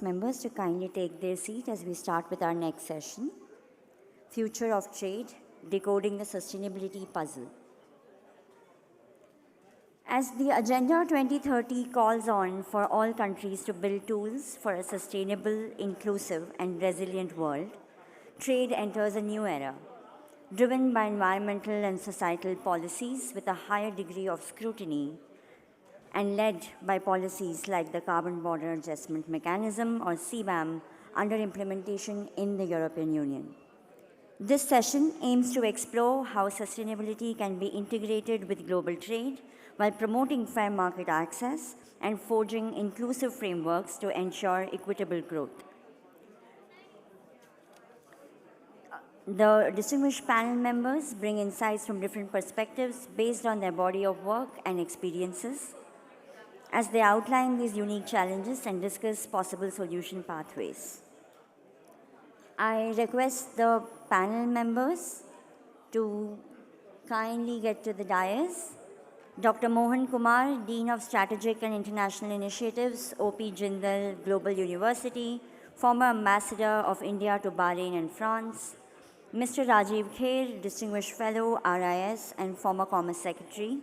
Members to kindly take their seat as we start with our next session, Future of Trade, Decoding the Sustainability Puzzle. As the Agenda 2030 calls on for all countries to build tools for a sustainable, inclusive, and resilient world, trade enters a new era, driven by environmental and societal policies with a higher degree of scrutiny and led by policies like the Carbon Border Adjustment Mechanism or CBAM under implementation in the European Union. This session aims to explore how sustainability can be integrated with global trade while promoting fair market access and forging inclusive frameworks to ensure equitable growth. The distinguished panel members bring insights from different perspectives based on their body of work and experiences as they outline these unique challenges and discuss possible solution pathways. I request the panel members to kindly get to the dais. Dr. Mohan Kumar, Dean of Strategic and International Initiatives, OP Jindal Global University, former Ambassador of India to Bahrain and France. Mr. Rajiv Kher, Distinguished Fellow, RIS, and former Commerce Secretary.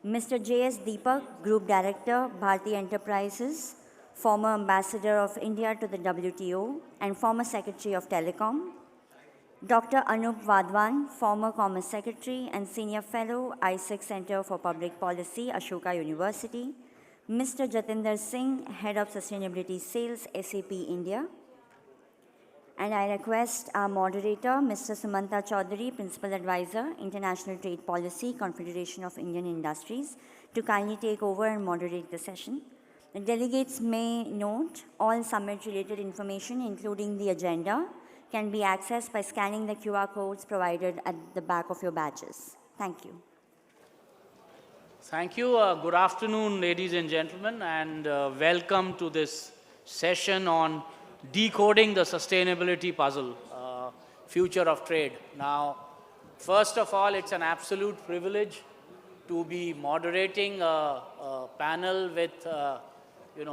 Mr. J.S. Deepak, Group Director, Bharti Enterprises, former Ambassador of India to the WTO and former Secretary of Telecom. Dr. Anup Vadwan, former Commerce Secretary and Senior Fellow, ISEC Center for Public Policy, Ashoka University. Mr. Jatinder Singh, Head of Sustainability Sales, SAP India. And I request our moderator, Mr. Sumanta Chaudhary, Principal Advisor, International Trade Policy, Confederation of Indian Industries, to kindly take over and moderate the session. The delegates may note all summit-related information, including the agenda, can be accessed by scanning the QR codes provided at the back of your badges. Thank you. Thank you. Good afternoon, ladies and gentlemen, and welcome to this session on decoding the sustainability puzzle, future of trade. Now, first of all, it's an absolute privilege to be moderating a panel with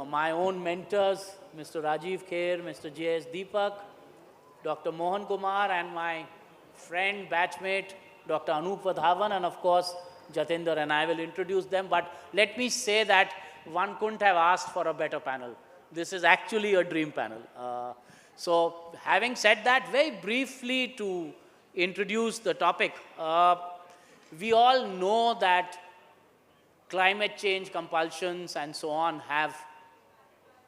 my own mentors, Mr. Rajiv Kher, Mr. J.S. Deepak, Dr. Mohan Kumar, and my friend, batchmate, Dr. Anup Vadhavan, and of course, Jatinder, and I will introduce them. But let me say that one couldn't have asked for a better panel. This is actually a dream panel. So having said that, very briefly to introduce the topic, we all know that climate change compulsions and so on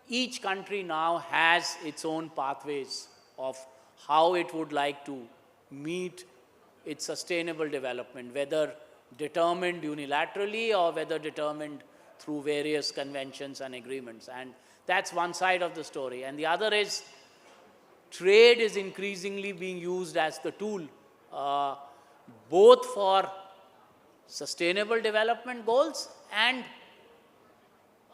each country now has its own pathways of how it would like to meet its sustainable development, whether determined unilaterally or whether determined through various conventions and agreements. And that's one side of the story. And the other is trade is increasingly being used as the tool, both for sustainable development goals and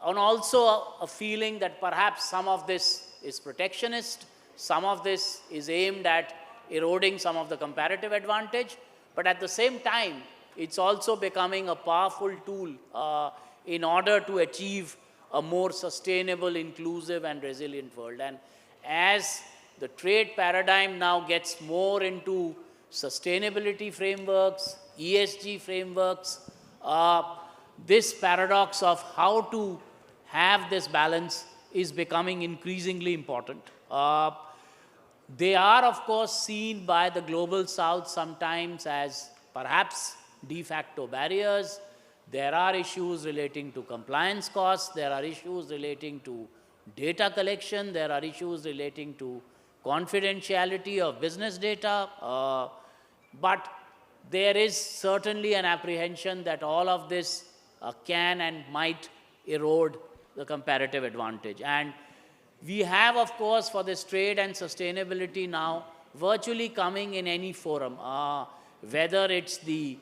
also a feeling that perhaps some of this is protectionist, some of this is aimed at eroding some of the comparative advantage, but at the same time, it's also becoming a powerful tool in order to achieve a more sustainable, inclusive, and resilient world. And as the trade paradigm now gets more into sustainability frameworks, ESG frameworks, this paradox of how to have this balance is becoming increasingly important. They are, of course, seen by the global south sometimes as perhaps de facto barriers. There are issues relating to compliance costs. There are issues relating to data collection. There are issues relating to confidentiality of business data. But there is certainly an apprehension that all of this can and might erode the comparative advantage. And we have, of course, for this trade and sustainability now virtually coming in any forum. Whether it's the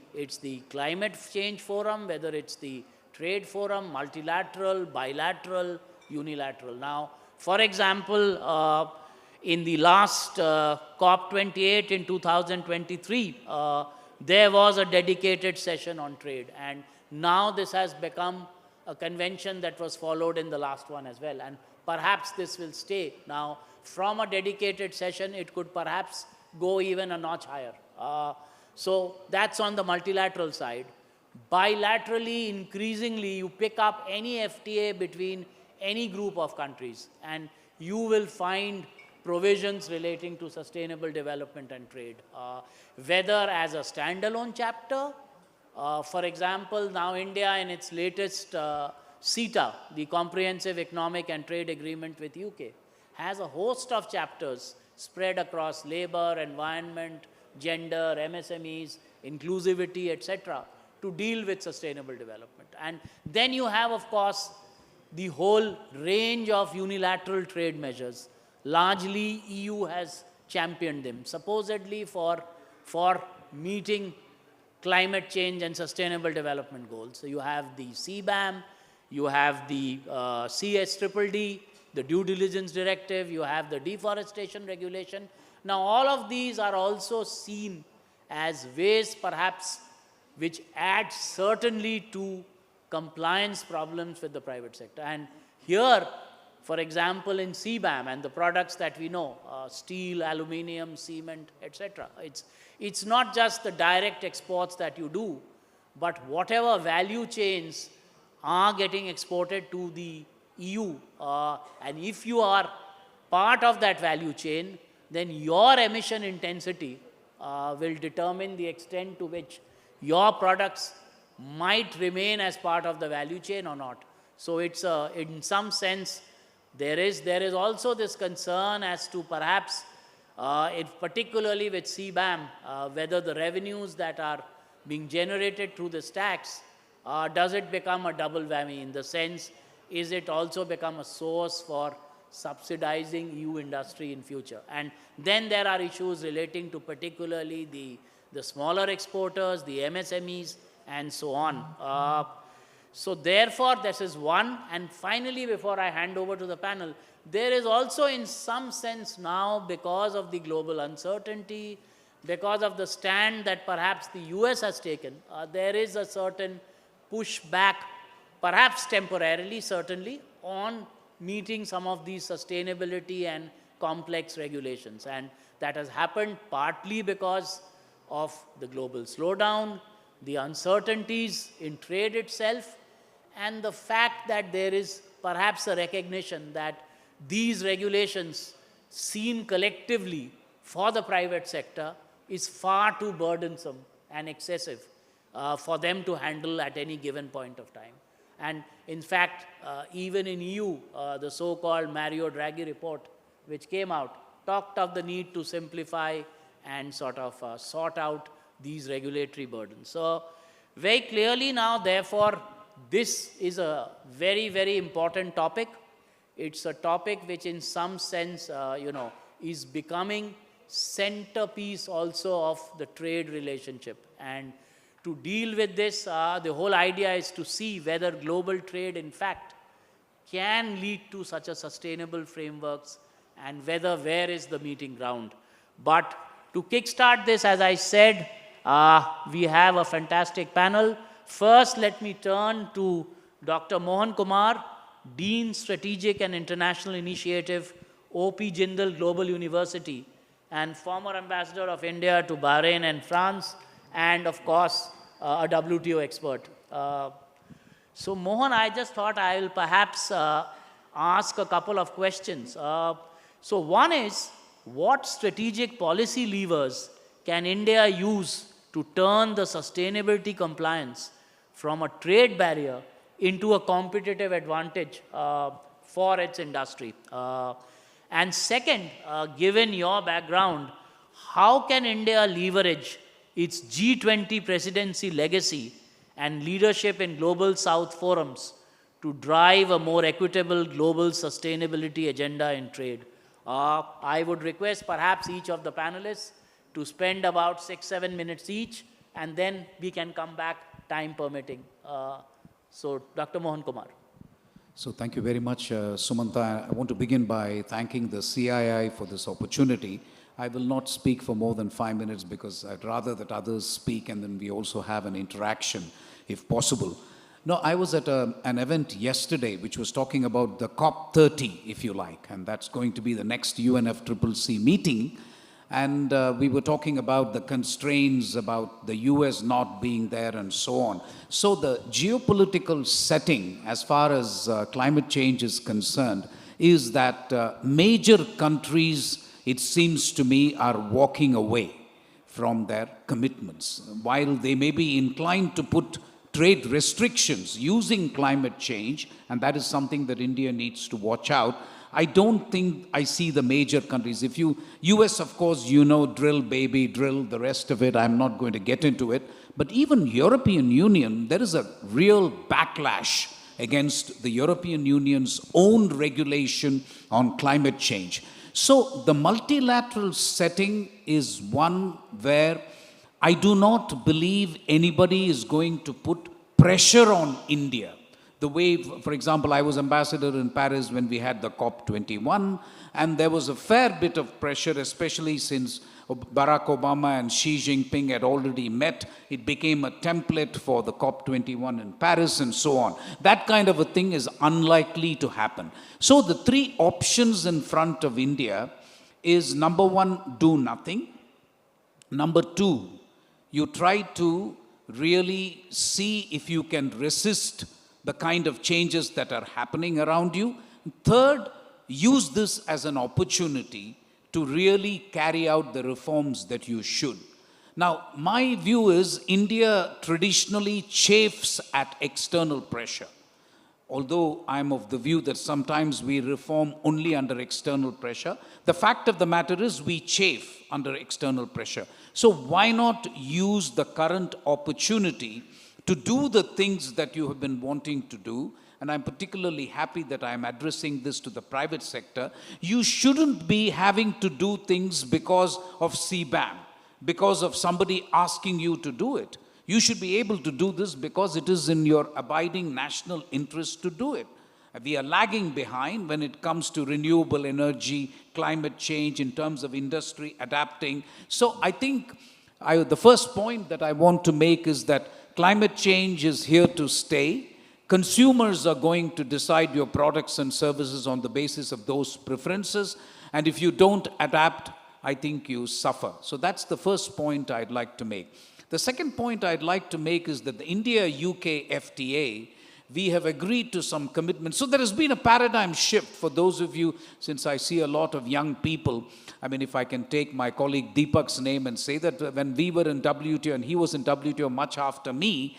climate change forum, whether it's the trade forum, multilateral, bilateral, unilateral. Now, for example, in the last COP28 in 2023, there was a dedicated session on trade. And now this has become a convention that was followed in the last one as well. And perhaps this will stay. Now, from a dedicated session, it could perhaps go even a notch higher. So that's on the multilateral side. Bilaterally, increasingly, you pick up any FTA between any group of countries, and you will find provisions relating to sustainable development and trade, whether as a standalone chapter. For example, now India in its latest CETA, the Comprehensive Economic and Trade Agreement with UK, has a host of chapters spread across labor, environment, gender, MSMEs, inclusivity, etc., to deal with sustainable development. And then you have, of course, the whole range of unilateral trade measures. Largely, EU has championed them, supposedly for meeting climate change and sustainable development goals. So you have the CBAM, you have the CSDDD, the due diligence directive, you have the deforestation regulation. Now, all of these are also seen as ways, perhaps, which add certainly to compliance problems with the private sector. And here, for example, in CBAM and the products that we know, steel, aluminium, cement, etc., it's not just the direct exports that you do, but whatever value chains are getting exported to the EU, and if you are part of that value chain, then your emission intensity will determine the extent to which your products might remain as part of the value chain or not. So it's in some sense, there is also this concern as to perhaps, particularly with CBAM, whether the revenues that are being generated through this tax, does it become a double whammy, in the sense, is it also become a source for subsidizing EU industry in future? And then there are issues relating to particularly the smaller exporters, the MSMEs, and so on. So therefore, this is one. And finally, before I hand over to the panel, there is also in some sense now, because of the global uncertainty, because of the stand that perhaps the US has taken, there is a certain pushback, perhaps temporarily, certainly, on meeting some of these sustainability and complex regulations. And that has happened partly because of the global slowdown, the uncertainties in trade itself, and the fact that there is perhaps a recognition that these regulations seen collectively for the private sector is far too burdensome and excessive for them to handle at any given point of time. And in fact, even in EU, the so-called Mario Draghi report, which came out, talked of the need to simplify and sort of sort out these regulatory burdens. So very clearly now, therefore, this is a very, very important topic. It's a topic which in some sense, is becoming centerpiece also of the trade relationship. And to deal with this, the whole idea is to see whether global trade, in fact, can lead to such a sustainable frameworks, and where is the meeting ground. But to kickstart this, as I said, we have a fantastic panel. First, let me turn to Dr. Mohan Kumar, Dean Strategic and International Initiative, O.P. Jindal Global University, and former Ambassador of India to Bahrain and France, and of course, a WTO expert. So Mohan, I just thought I will perhaps ask a couple of questions. So one is, what strategic policy levers can India use to turn the sustainability compliance from a trade barrier into a competitive advantage for its industry? And second, given your background, how can India leverage its G20 presidency legacy and leadership in Global South forums to drive a more equitable global sustainability agenda in trade? I would request perhaps each of the panelists to spend about 6-7 minutes each, and then we can come back, time permitting. So, Dr. Mohan Kumar. So thank you very much, Sumanta. I want to begin by thanking the CII for this opportunity. I will not speak for more than 5 minutes because I'd rather that others speak and then we also have an interaction if possible. No, I was at an event yesterday which was talking about the COP30, if you like, and that's going to be the next UNFCCC meeting. And we were talking about the constraints, about the US not being there and so on. So the geopolitical setting, as far as climate change is concerned, is that major countries, it seems to me, are walking away from their commitments. While they may be inclined to put trade restrictions using climate change, and that is something that India needs to watch out, I don't think I see the major countries. If US, of course, drill, baby, drill, the rest of it, I'm not going to get into it. But even European Union, there is a real backlash against the European Union's own regulation on climate change. So the multilateral setting is one where I do not believe anybody is going to put pressure on India. The way, for example, I was ambassador in Paris when we had the COP21, and there was a fair bit of pressure, especially since Barack Obama and Xi Jinping had already met. It became a template for the COP21 in Paris and so on. That kind of a thing is unlikely to happen. So the three options in front of India is, number one, do nothing. Number two, you try to really see if you can resist the kind of changes that are happening around you. Third, use this as an opportunity to really carry out the reforms that you should. Now, my view is India traditionally chafes at external pressure. Although I'm of the view that sometimes we reform only under external pressure, the fact of the matter is we chafe under external pressure. So why not use the current opportunity to do the things that you have been wanting to do? And I'm particularly happy that I'm addressing this to the private sector. You shouldn't be having to do things because of CBAM, because of somebody asking you to do it. You should be able to do this because it is in your abiding national interest to do it. We are lagging behind when it comes to renewable energy, climate change, in terms of industry adapting. So I think the first point that I want to make is that climate change is here to stay. Consumers are going to decide your products and services on the basis of those preferences. And if you don't adapt, I think you suffer. So that's the first point I'd like to make. The second point I'd like to make is that the India-UK FTA, we have agreed to some commitments. So there has been a paradigm shift for those of you, since I see a lot of young people. I mean, if I can take my colleague Deepak's name and say that when we were in WTO and he was in WTO much after me,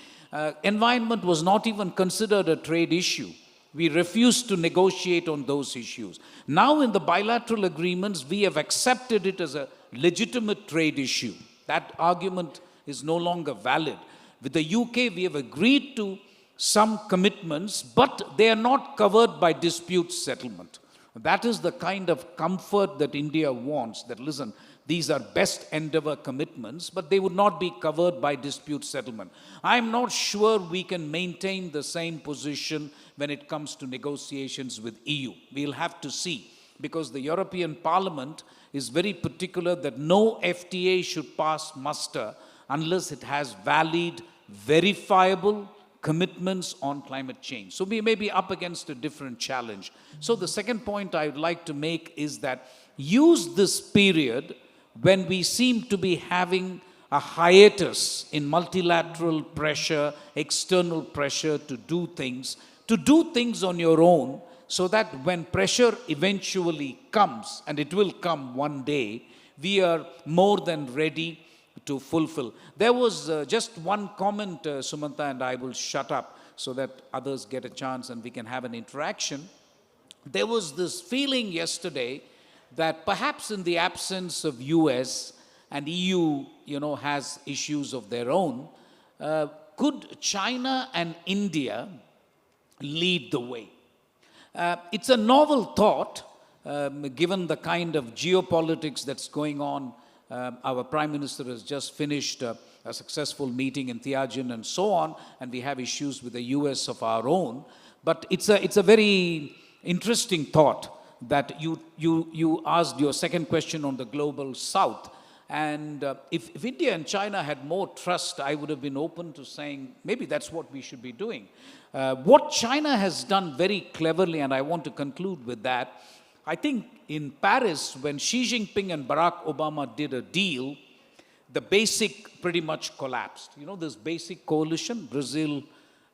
environment was not even considered a trade issue. We refused to negotiate on those issues. Now in the bilateral agreements, we have accepted it as a legitimate trade issue. That argument is no longer valid. With the UK, we have agreed to some commitments, but they are not covered by dispute settlement. That is the kind of comfort that India wants, that listen, these are best endeavor commitments, but they would not be covered by dispute settlement. I'm not sure we can maintain the same position when it comes to negotiations with EU. We'll have to see, because the European Parliament is very particular that no FTA should pass muster unless it has valid, verifiable commitments on climate change. So we may be up against a different challenge. So the second point I would like to make is that use this period when we seem to be having a hiatus in multilateral pressure, external pressure to do things on your own, so that when pressure eventually comes, and it will come one day, we are more than ready to fulfill. There was just one comment, Sumanta, and I will shut up so that others get a chance and we can have an interaction. There was this feeling yesterday that perhaps in the absence of US and EU, has issues of their own, could China and India lead the way? It's a novel thought, given the kind of geopolitics that's going on. Our Prime Minister has just finished a successful meeting in Tianjin and so on, and we have issues with the US of our own. But it's a very interesting thought that you asked your second question on the global south. And if India and China had more trust, I would have been open to saying maybe that's what we should be doing. What China has done very cleverly, and I want to conclude with that, I think in Paris, when Xi Jinping and Barack Obama did a deal, the basic pretty much collapsed. You know, this basic coalition, Brazil,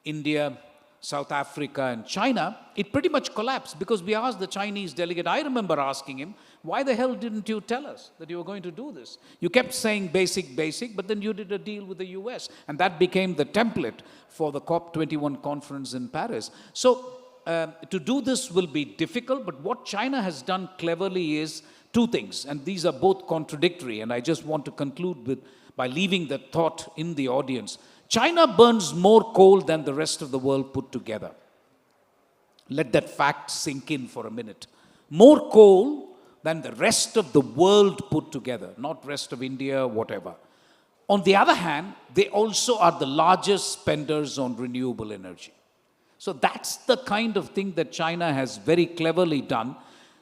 India, South Africa and China, it pretty much collapsed because we asked the Chinese delegate, I remember asking him, why the hell didn't you tell us that you were going to do this? You kept saying basic, basic, but then you did a deal with the US. And that became the template for the COP21 conference in Paris. So to do this will be difficult, but what China has done cleverly is two things, and these are both contradictory, and I just want to conclude by leaving the thought in the audience. China burns more coal than the rest of the world put together. Let that fact sink in for a minute. More coal than the rest of the world put together, not rest of India, whatever. On the other hand, they also are the largest spenders on renewable energy. So that's the kind of thing that China has very cleverly done,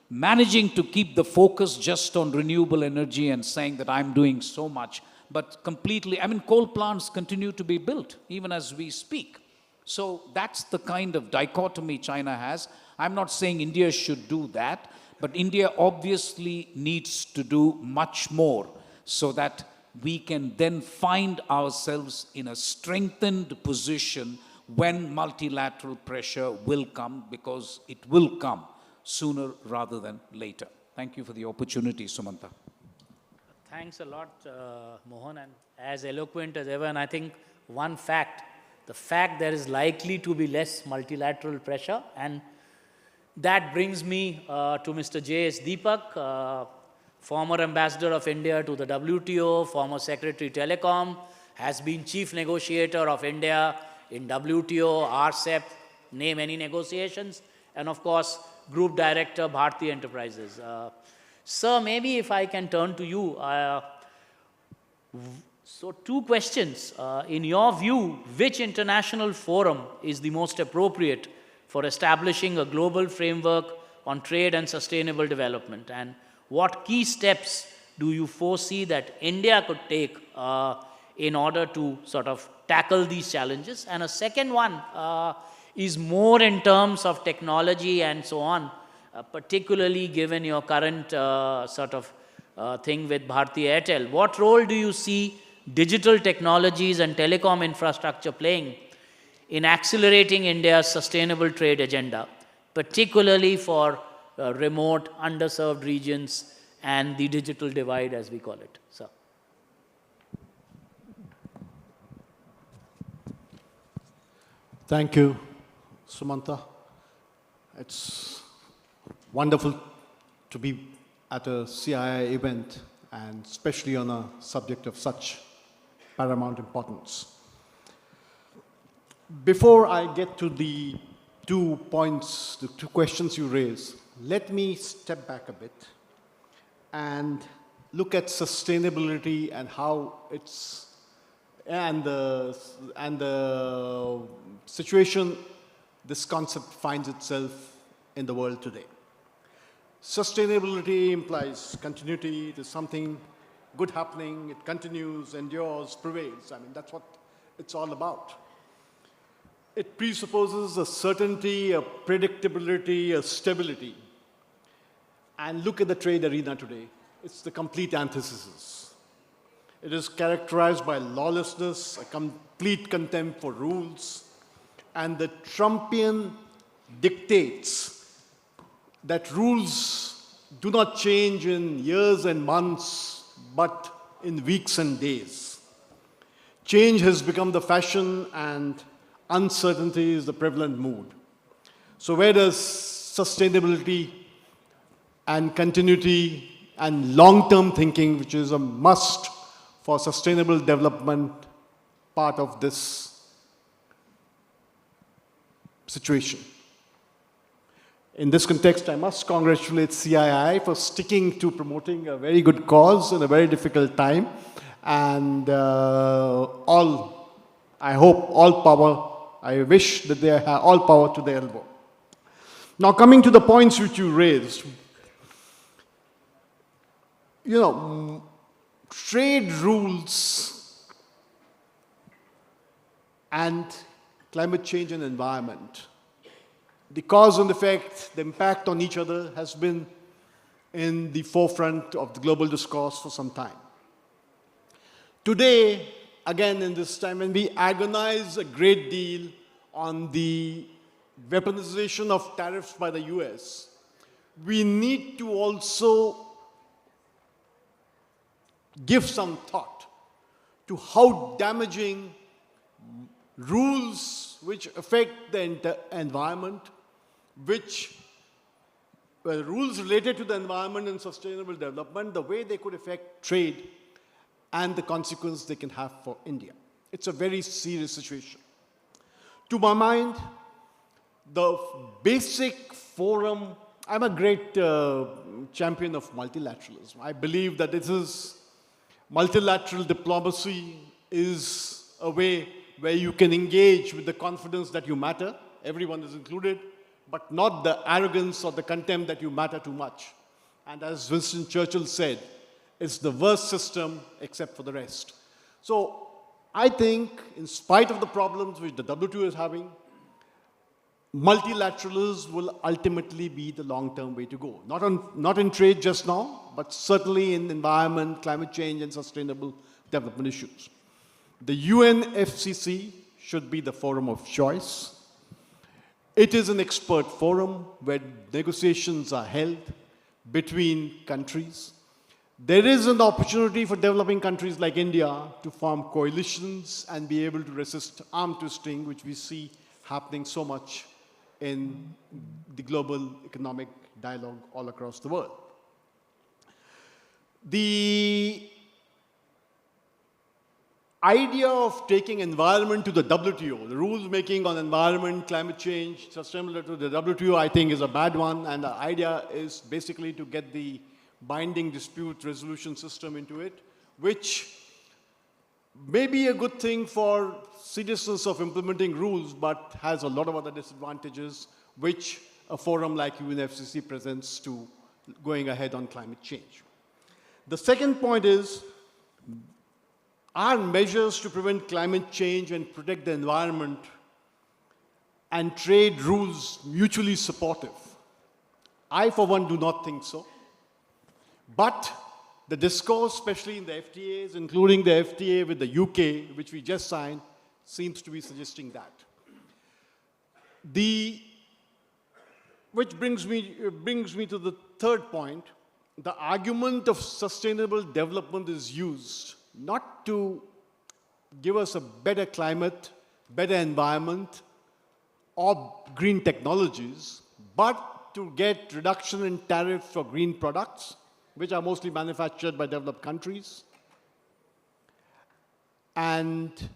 managing to keep the focus just on renewable energy and saying that I'm doing so much, but completely, I mean, coal plants continue to be built even as we speak. So that's the kind of dichotomy China has. I'm not saying India should do that, but India obviously needs to do much more so that we can then find ourselves in a strengthened position when multilateral pressure will come, because it will come sooner rather than later. Thank you for the opportunity, Sumanta. Thanks a lot, Mohan, and as eloquent as ever. And I think one fact, the fact there is likely to be less multilateral pressure, and that brings me to Mr. J.S. Deepak, former ambassador of India to the WTO, former Secretary Telecom, has been chief negotiator of India in WTO, RCEP, name any negotiations, and of course, Group Director, Bharti Enterprises. Sir, maybe if I can turn to you. So two questions. In your view, which international forum is the most appropriate for establishing a global framework on trade and sustainable development? And what key steps do you foresee that India could take in order to sort of tackle these challenges? And a second one is more in terms of technology and so on, particularly given your current sort of thing with Bharti Airtel. What role do you see digital technologies and telecom infrastructure playing in accelerating India's sustainable trade agenda, particularly for remote, underserved regions and the digital divide, as we call it? Sir. Thank you, Sumanta. It's wonderful to be at a CII event, and especially on a subject of such paramount importance. Before I get to the 2 points, the 2 questions you raised, let me step back a bit and look at sustainability and how it's and the situation this concept finds itself in the world today. Sustainability implies continuity. There's something good happening. It continues, endures, prevails. I mean, that's what it's all about. It presupposes a certainty, a predictability, a stability. And look at the trade arena today. It's the complete antithesis. It is characterized by lawlessness, a complete contempt for rules, and the Trumpian dictates that rules do not change in years and months, but in weeks and days. Change has become the fashion, and uncertainty is the prevalent mood. So where does sustainability and continuity and long-term thinking, which is a must for sustainable development, part of this situation? In this context, I must congratulate CII for sticking to promoting a very good cause in a very difficult time. And I hope all power, I wish that they have all power to their elbow. Now, coming to the points which you raised, trade rules and climate change and environment, the cause and effect, the impact on each other has been in the forefront of the global discourse for some time. Today, again in this time, when we agonize a great deal on the weaponization of tariffs by the US, we need to also give some thought to how damaging rules which affect the environment, rules related to the environment and sustainable development, the way they could affect trade and the consequence they can have for India. It's a very serious situation. To my mind, the basic forum, I'm a great champion of multilateralism. I believe that multilateral diplomacy is a way where you can engage with the confidence that you matter, everyone is included, but not the arrogance or the contempt that you matter too much. And as Winston Churchill said, it's the worst system except for the rest. So I think, in spite of the problems which the WTO is having, multilateralism will ultimately be the long-term way to go. Not in trade just now, but certainly in environment, climate change, and sustainable development issues. The UNFCCC should be the forum of choice. It is an expert forum where negotiations are held between countries. There is an opportunity for developing countries like India to form coalitions and be able to resist arm twisting, which we see happening so much in the global economic dialogue all across the world. The idea of taking environment to the WTO, the rules making on environment, climate change, sustainability to the WTO, I think is a bad one. And the idea is basically to get the binding dispute resolution system into it, which may be a good thing for seriousness of implementing rules, but has a lot of other disadvantages, which a forum like UNFCCC presents to going ahead on climate change. The second point is, are measures to prevent climate change and protect the environment and trade rules mutually supportive? I, for one, do not think so. But the discourse, especially in the FTAs, including the FTA with the UK, which we just signed, seems to be suggesting that. Which brings me to the third point. The argument of sustainable development is used not to give us a better climate, better environment, or green technologies, but to get reduction in tariff for green products, which are mostly manufactured by developed countries, and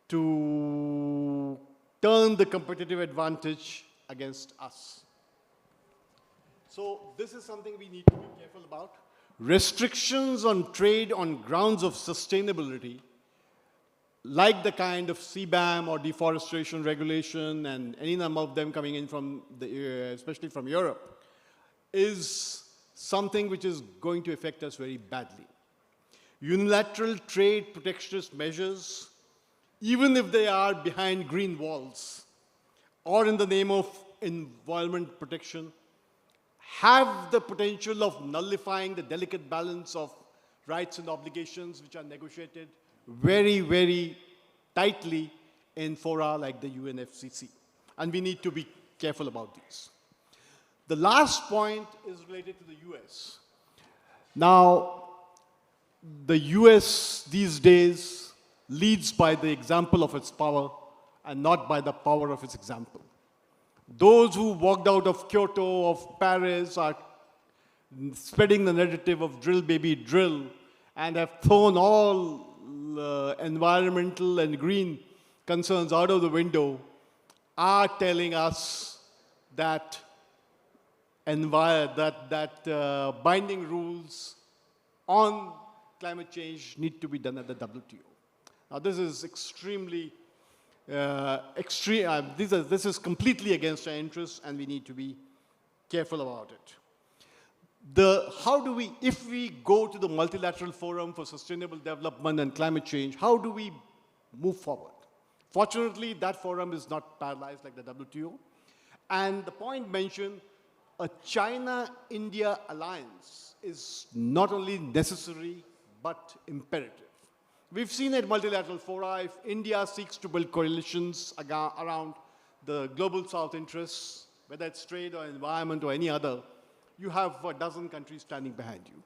to turn the competitive advantage against us. So this is something we need to be careful about. Restrictions on trade on grounds of sustainability, like the kind of CBAM or deforestation regulation and any number of them coming in from, especially from Europe, is something which is going to affect us very badly. Unilateral trade protectionist measures, even if they are behind green walls or in the name of environment protection, have the potential of nullifying the delicate balance of rights and obligations which are negotiated very, very tightly in fora like the UNFCCC. And we need to be careful about these. The last point is related to the US. Now, the US these days leads by the example of its power and not by the power of its example. Those who walked out of Kyoto, of Paris, are spreading the narrative of drill, baby, drill, and have thrown all environmental and green concerns out of the window, are telling us that binding rules on climate change need to be done at the WTO. Now, this is extremely extreme. This is completely against our interests, and we need to be careful about it. how do we, if we go to the multilateral forum for sustainable development and climate change, how do we move forward? Fortunately, that forum is not paralyzed like the WTO. And the point mentioned, a China-India alliance is not only necessary, but imperative. We've seen at multilateral fora, if India seeks to build coalitions around the global South interests, whether it's trade or environment or any other, you have a dozen countries standing behind you.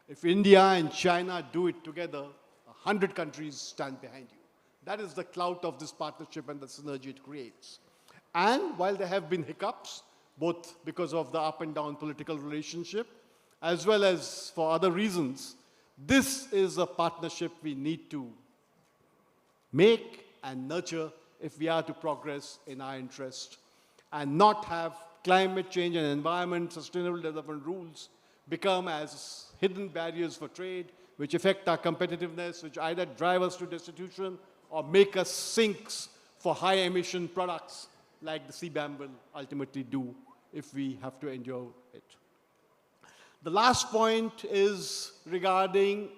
If India and China do it together, 100 countries stand behind you. That is the clout of this partnership and the synergy it creates. And while there have been hiccups, both because of the up and down political relationship, as well as for other reasons, this is a partnership we need to make and nurture if we are to progress in our interest and not have climate change and environment, sustainable development rules become as hidden barriers for trade, which affect our competitiveness, which either drive us to destitution or make us sinks for high emission products like the CBAM will ultimately do if we have to endure it. The last point is regarding,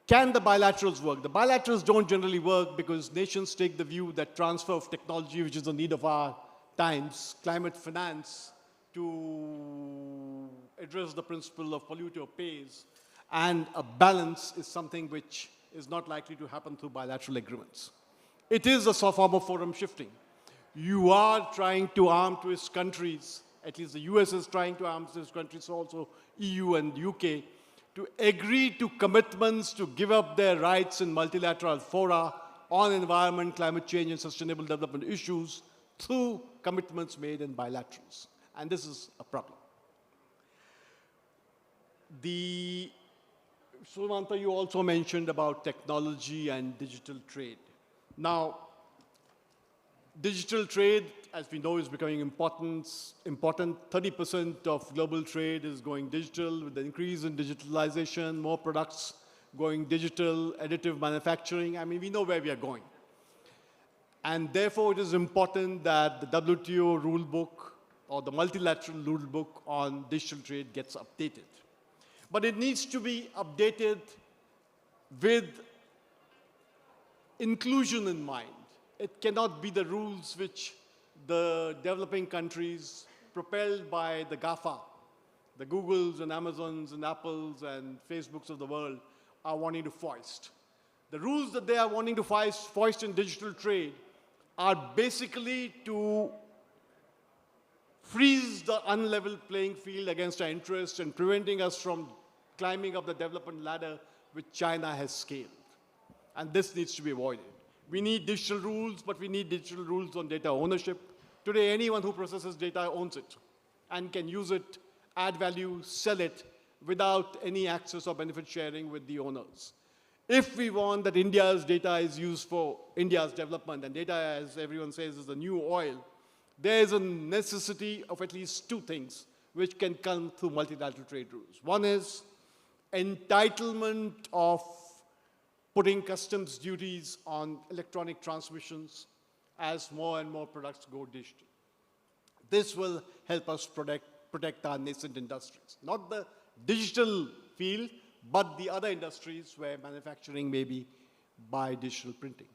can the bilaterals work? The bilaterals don't generally work because nations take the view that transfer of technology, which is the need of our times, climate finance, to address the principle of polluter pays, and a balance is something which is not likely to happen through bilateral agreements. It is a form of forum shifting. You are trying to arm twist countries, at least the US is trying to arm twist countries, also EU and UK, to agree to commitments to give up their rights in multilateral fora on environment, climate change, and sustainable development issues through commitments made in bilaterals. And this is a problem. Sumanta, you also mentioned about technology and digital trade. Now, digital trade, as we know, is becoming important. 30% of global trade is going digital. With the increase in digitalization, more products going digital, additive manufacturing. I mean, we know where we are going. And therefore, it is important that the WTO rule book or the multilateral rule book on digital trade gets updated. But it needs to be updated with inclusion in mind. It cannot be the rules which the developing countries, propelled by the GAFA, the Googles and Amazons and Apples and Facebooks of the world, are wanting to foist. The rules that they are wanting to foist in digital trade are basically to freeze the unlevel playing field against our interests and preventing us from climbing up the development ladder which China has scaled. And this needs to be avoided. We need digital rules, but we need digital rules on data ownership. Today, anyone who processes data owns it and can use it, add value, sell it without any access or benefit sharing with the owners. If we want that India's data is used for India's development, and data, as everyone says, is the new oil, there is a necessity of at least two things which can come through multilateral trade rules. One is entitlement of putting customs duties on electronic transmissions as more and more products go digital. This will help us protect our nascent industries. Not the digital field, but the other industries where manufacturing may be by digital printing.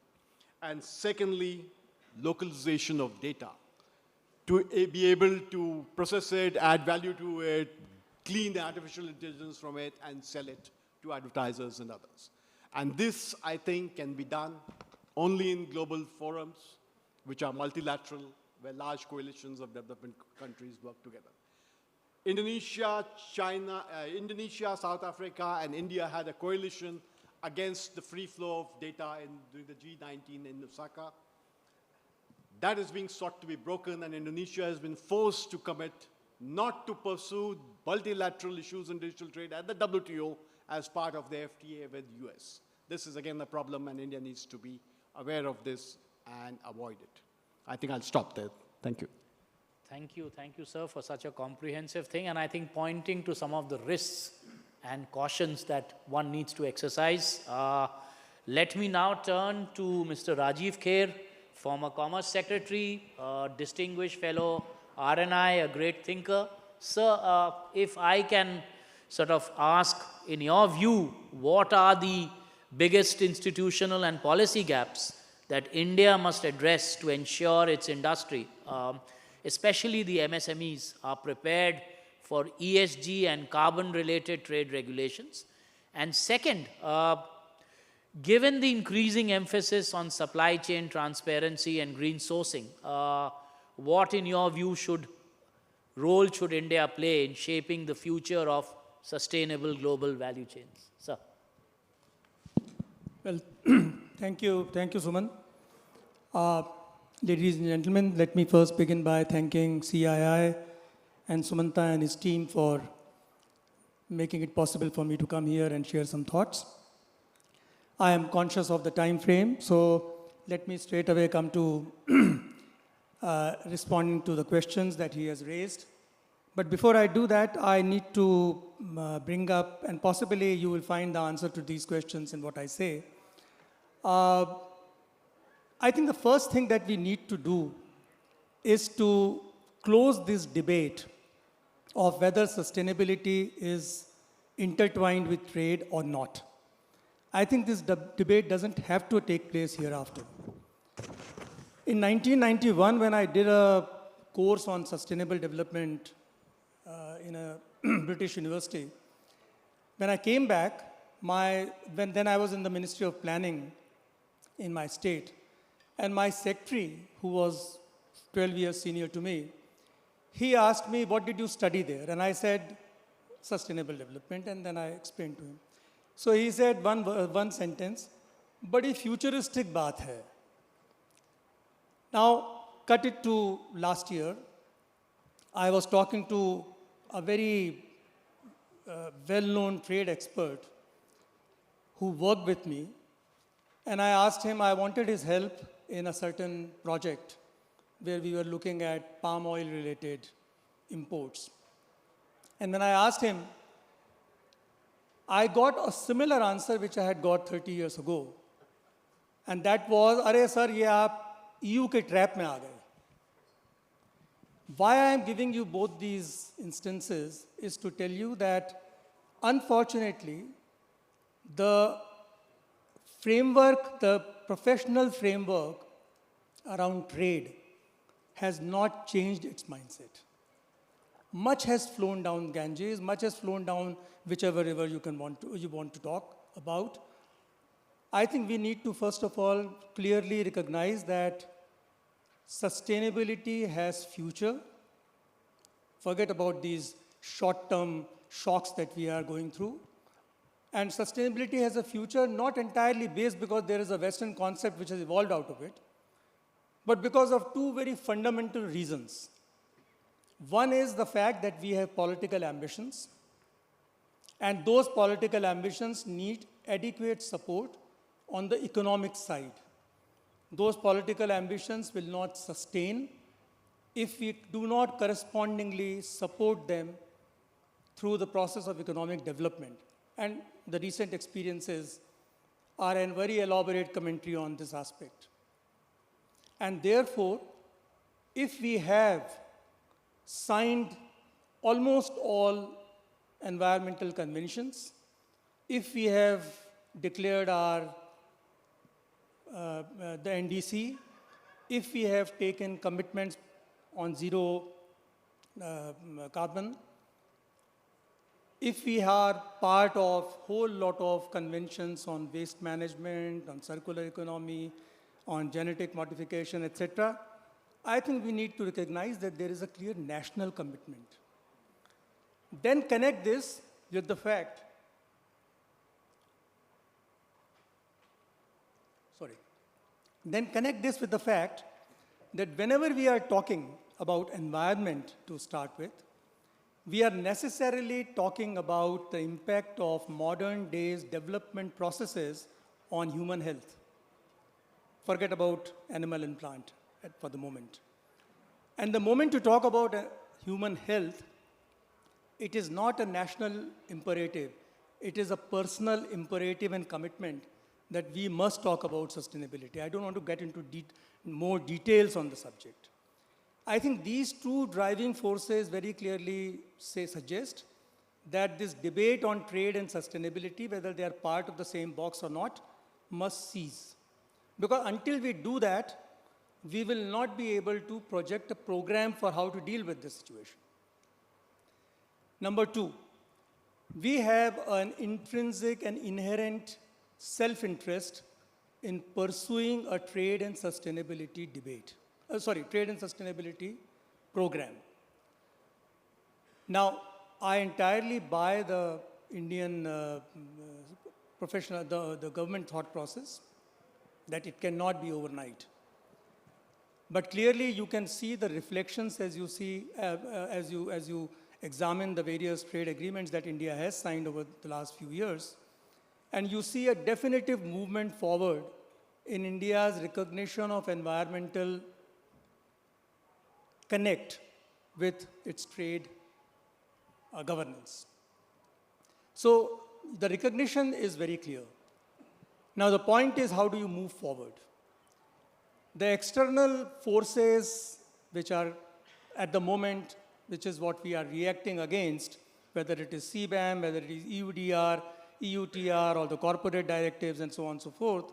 And secondly, localization of data. To be able to process it, add value to it, clean the artificial intelligence from it, and sell it to advertisers and others. And this, I think, can be done only in global forums, which are multilateral, where large coalitions of developing countries work together. Indonesia, South Africa, and India had a coalition against the free flow of data during the G19 in Osaka. That is being sought to be broken, and Indonesia has been forced to commit not to pursue multilateral issues in digital trade at the WTO as part of the FTA with the US. This is again a problem, and India needs to be aware of this and avoid it. I think I'll stop there. Thank you. Thank you, sir, for such a comprehensive thing, and I think pointing to some of the risks and cautions that one needs to exercise. Let me now turn to Mr. Rajiv Kher, former Commerce Secretary, distinguished fellow RNI, a great thinker, Sir, if I can sort of ask, in your view, what are the biggest institutional and policy gaps that India must address to ensure its industry, especially the MSMEs, are prepared for ESG and carbon-related trade regulations? And second, given the increasing emphasis on supply chain transparency and green sourcing, what, in your view, role should India play in shaping the future of sustainable global value chains? Sir. Well, thank you, Suman. Ladies and gentlemen, let me first begin by thanking CII and Sumanta and his team for making it possible for me to come here and share some thoughts. I am conscious of the time frame, so let me straight away come to responding to the questions that he has raised. But before I do that, I need to bring up, and possibly you will find the answer to these questions in what I say. I think the first thing that we need to do is to close this debate of whether sustainability is intertwined with trade or not. I think this debate doesn't have to take place hereafter. In 1991, when I did a course on sustainable development in a British university, when I came back, then I was in the Ministry of Planning in my state, and my secretary, who was 12 years senior to me, he asked me, what did you study there? And I said, sustainable development, and then I explained to him. So he said one sentence, badi futuristic baat hai. Now, cut it to last year. I was talking to a very well-known trade expert who worked with me, and I asked him, I wanted his help in a certain project where we were looking at palm oil-related imports. And when I asked him, I got a similar answer which I had got 30 years ago. And that was, "Arey sir, ye aap EU ke trap mein aa gaye." Why I am giving you both these instances is to tell you that, unfortunately, the framework, the professional framework around trade has not changed its mindset. Much has flown down Ganges, much has flown down whichever river you want to talk about. I think we need to, first of all, clearly recognize that sustainability has future. Forget about these short-term shocks that we are going through. And sustainability has a future not entirely based because there is a Western concept which has evolved out of it, but because of two very fundamental reasons. One is the fact that we have political ambitions, and those political ambitions need adequate support on the economic side. Those political ambitions will not sustain if we do not correspondingly support them through the process of economic development. And the recent experiences are a very elaborate commentary on this aspect. And therefore, if we have signed almost all environmental conventions, if we have declared our the NDC, if we have taken commitments on zero carbon, if we are part of whole lot of conventions on waste management, on circular economy, on genetic modification, etc., I think we need to recognize that there is a clear national commitment. Then connect this with the fact, that whenever we are talking about environment to start with, we are necessarily talking about the impact of modern days development processes on human health. Forget about animal and plant for the moment. And the moment to talk about human health, it is not a national imperative. It is a personal imperative and commitment that we must talk about sustainability. I don't want to get into more details on the subject. I think these two driving forces very clearly suggest that this debate on trade and sustainability, whether they are part of the same box or not, must cease. Because until we do that, we will not be able to project a program for how to deal with this situation. Number two, we have an intrinsic and inherent self-interest in pursuing a trade and sustainability trade and sustainability program. Now, I entirely buy the Indian the government thought process that it cannot be overnight. But clearly, you can see the reflections as you see, as you examine the various trade agreements that India has signed over the last few years, and you see a definitive movement forward in India's recognition of environmental connect with its trade governance. So the recognition is very clear. Now the point is, how do you move forward? The external forces which are at the moment, which is what we are reacting against, whether it is CBAM, whether it is EUDR, EUTR, or the corporate directives and so on and so forth,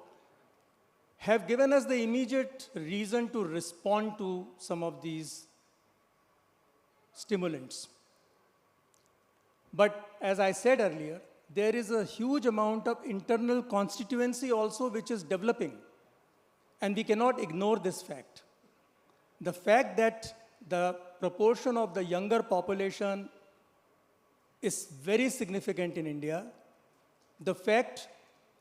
have given us the immediate reason to respond to some of these stimulants. But as I said earlier, there is a huge amount of internal constituency also which is developing. And we cannot ignore this fact. The fact that the proportion of the younger population is very significant in India, the fact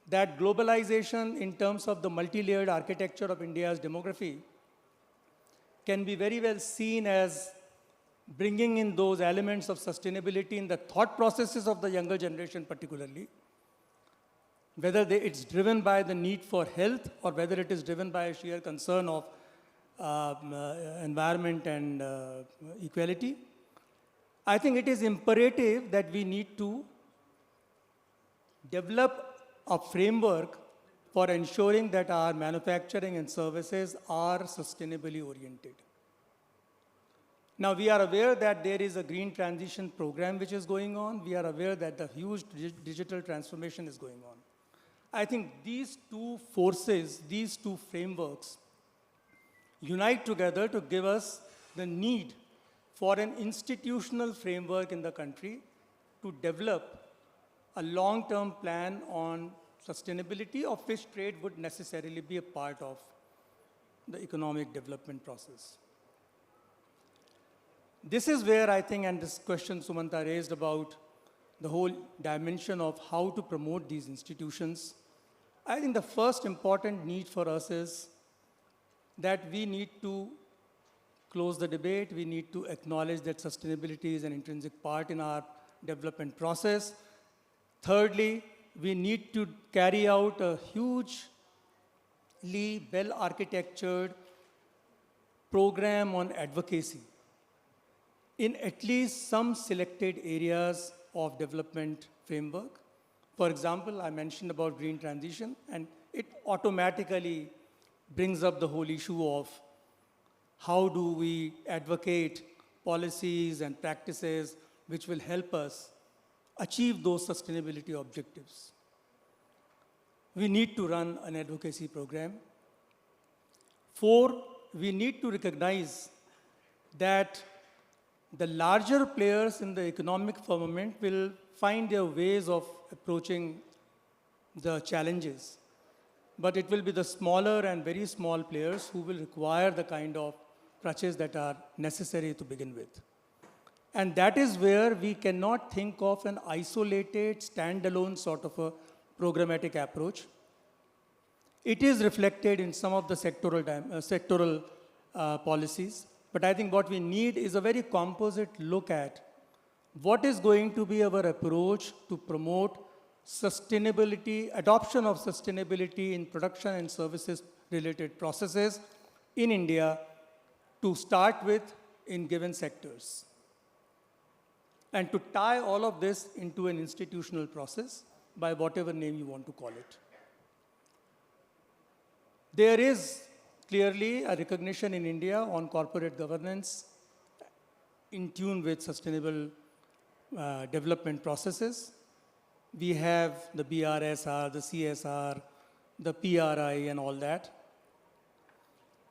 that globalization in terms of the multi-layered architecture of India's demography can be very well seen as bringing in those elements of sustainability in the thought processes of the younger generation particularly, whether it's driven by the need for health or whether it is driven by a sheer concern of environment and equality. I think it is imperative that we need to develop a framework for ensuring that our manufacturing and services are sustainably oriented. Now, we are aware that there is a green transition program which is going on. We are aware that the huge digital transformation is going on. I think these two forces, these two frameworks, unite together to give us the need for an institutional framework in the country to develop a long-term plan on sustainability, of which trade would necessarily be a part of the economic development process. This is where I think, and this question Sumanta raised about the whole dimension of how to promote these institutions, I think the first important need for us is that we need to close the debate. We need to acknowledge that sustainability is an intrinsic part in our development process. Thirdly, we need to carry out a hugely well-architectured program on advocacy in at least some selected areas of development framework. For example, I mentioned about green transition, and it automatically brings up the whole issue of how do we advocate policies and practices which will help us achieve those sustainability objectives. We need to run an advocacy program. 4, we need to recognize that the larger players in the economic firmament will find their ways of approaching the challenges. But it will be the smaller and very small players who will require the kind of crutches that are necessary to begin with. And that is where we cannot think of an isolated, standalone sort of a programmatic approach. It is reflected in some of the sectoral policies. But I think what we need is a very composite look at what is going to be our approach to promote sustainability, adoption of sustainability in production and services related processes in India to start with in given sectors. And to tie all of this into an institutional process by whatever name you want to call it. There is Clearly, a recognition in India on corporate governance in tune with sustainable development processes. We have the BRSR, the CSR, the PRI, and all that.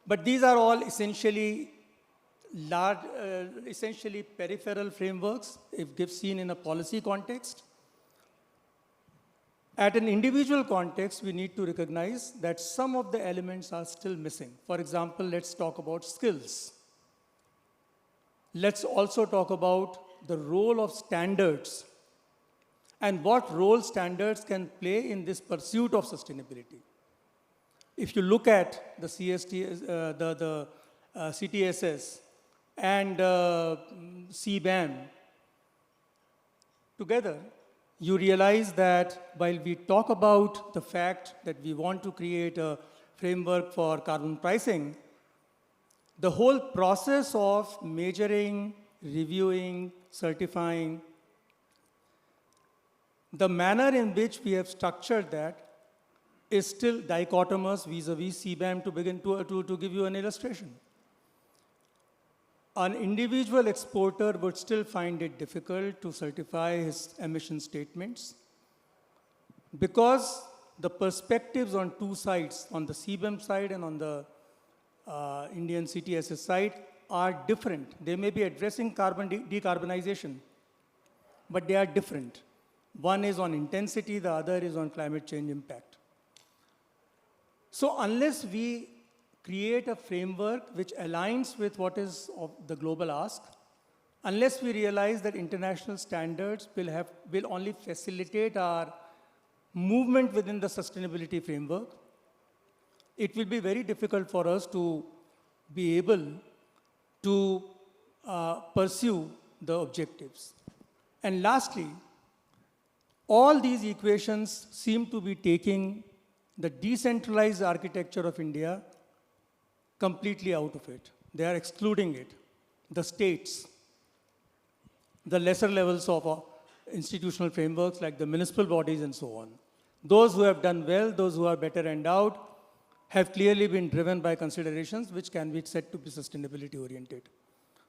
But these are all essentially essentially peripheral frameworks, if seen in a policy context. At an individual context, we need to recognize that some of the elements are still missing. For example, let's talk about skills. Let's also talk about the role of standards and what role standards can play in this pursuit of sustainability. If you look at the CTSS and CBAM together, you realize that while we talk about the fact that we want to create a framework for carbon pricing, the whole process of measuring, reviewing, certifying, the manner in which we have structured that is still dichotomous vis-a-vis CBAM to give you an illustration. An individual exporter would still find it difficult to certify his emission statements because the perspectives on two sides, on the CBAM side and on the Indian CTSS side, are different. They may be addressing carbon decarbonization, but they are different. One is on intensity, the other is on climate change impact. So unless we create a framework which aligns with what is of the global ask, unless we realize that international standards will only facilitate our movement within the sustainability framework, it will be very difficult for us to be able to pursue the objectives. And lastly, all these equations seem to be taking the decentralized architecture of India completely out of it. They are excluding it. The states, the lesser levels of institutional frameworks like the municipal bodies and so on. Those who have done well, those who are better endowed, have clearly been driven by considerations which can be said to be sustainability oriented.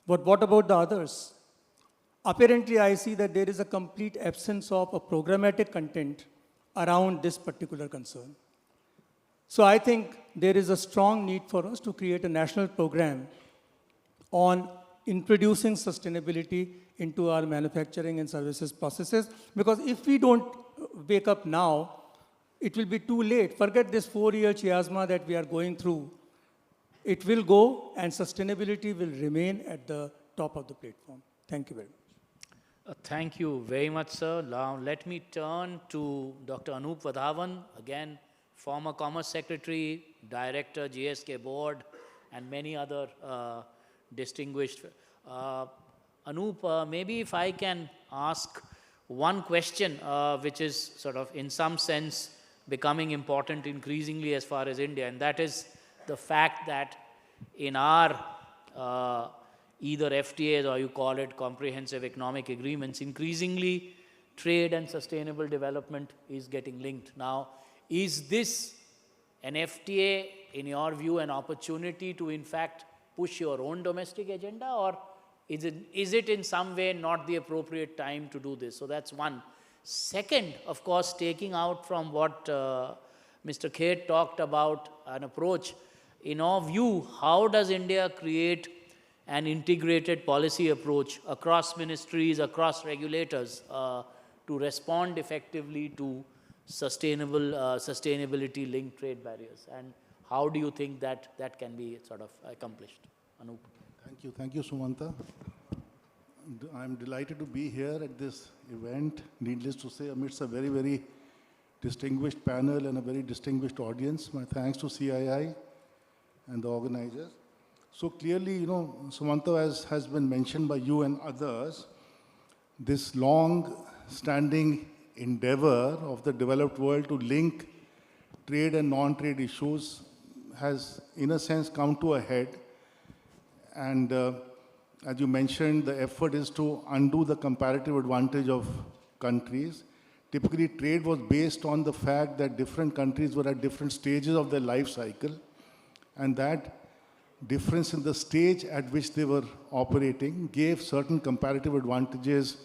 But what about the others? Apparently, I see that there is a complete absence of a programmatic content around this particular concern. So I think there is a strong need for us to create a national program on introducing sustainability into our manufacturing and services processes, because if we don't wake up now, it will be too late. Forget this 4-year chiasma that we are going through. It will go, and sustainability will remain at the top of the platform. Thank you very much. Thank you very much, sir. Now let me turn to Dr. Anup Vadhavan, again, former Commerce Secretary, Director, GSK Board, and many other distinguished. Anup, maybe if I can ask one question, which is sort of in some sense becoming important increasingly as far as India, and that is the fact that in our either FTAs or you call it comprehensive economic agreements, increasingly trade and sustainable development is getting linked. Now, is this an FTA, in your view, an opportunity to in fact push your own domestic agenda, or is it in some way not the appropriate time to do this? So that's one. Second, of course, taking out from what Mr. Khet talked about an approach, in our view, how does India create an integrated policy approach across ministries, across regulators to respond effectively to sustainability-linked trade barriers? And how do you think that can be sort of accomplished? Anup. Thank you, Sumanta. I'm delighted to be here at this event, needless to say, amidst a very, very distinguished panel and a very distinguished audience. My thanks to CII and the organizers. So clearly, you know, Sumanta, as has been mentioned by you and others, this long-standing endeavor of the developed world to link trade and non-trade issues has, in a sense, come to a head. And as you mentioned, the effort is to undo the comparative advantage of countries. Typically, trade was based on the fact that different countries were at different stages of their life cycle. And that difference in the stage at which they were operating gave certain comparative advantages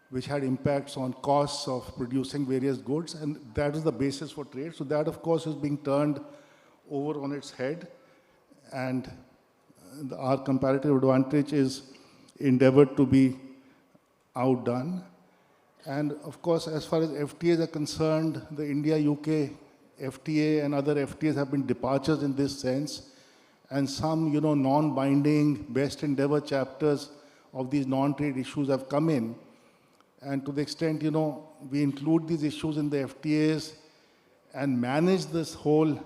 which had impacts on costs of producing various goods, and that is the basis for trade. So that, of course, is being turned over on its head, and our comparative advantage is endeavored to be outdone. And of course, as far as FTAs are concerned, the India-UK FTA and other FTAs have been departures in this sense, and some, non-binding best endeavor chapters of these non-trade issues have come in. And to the extent, we include these issues in the FTAs and manage this whole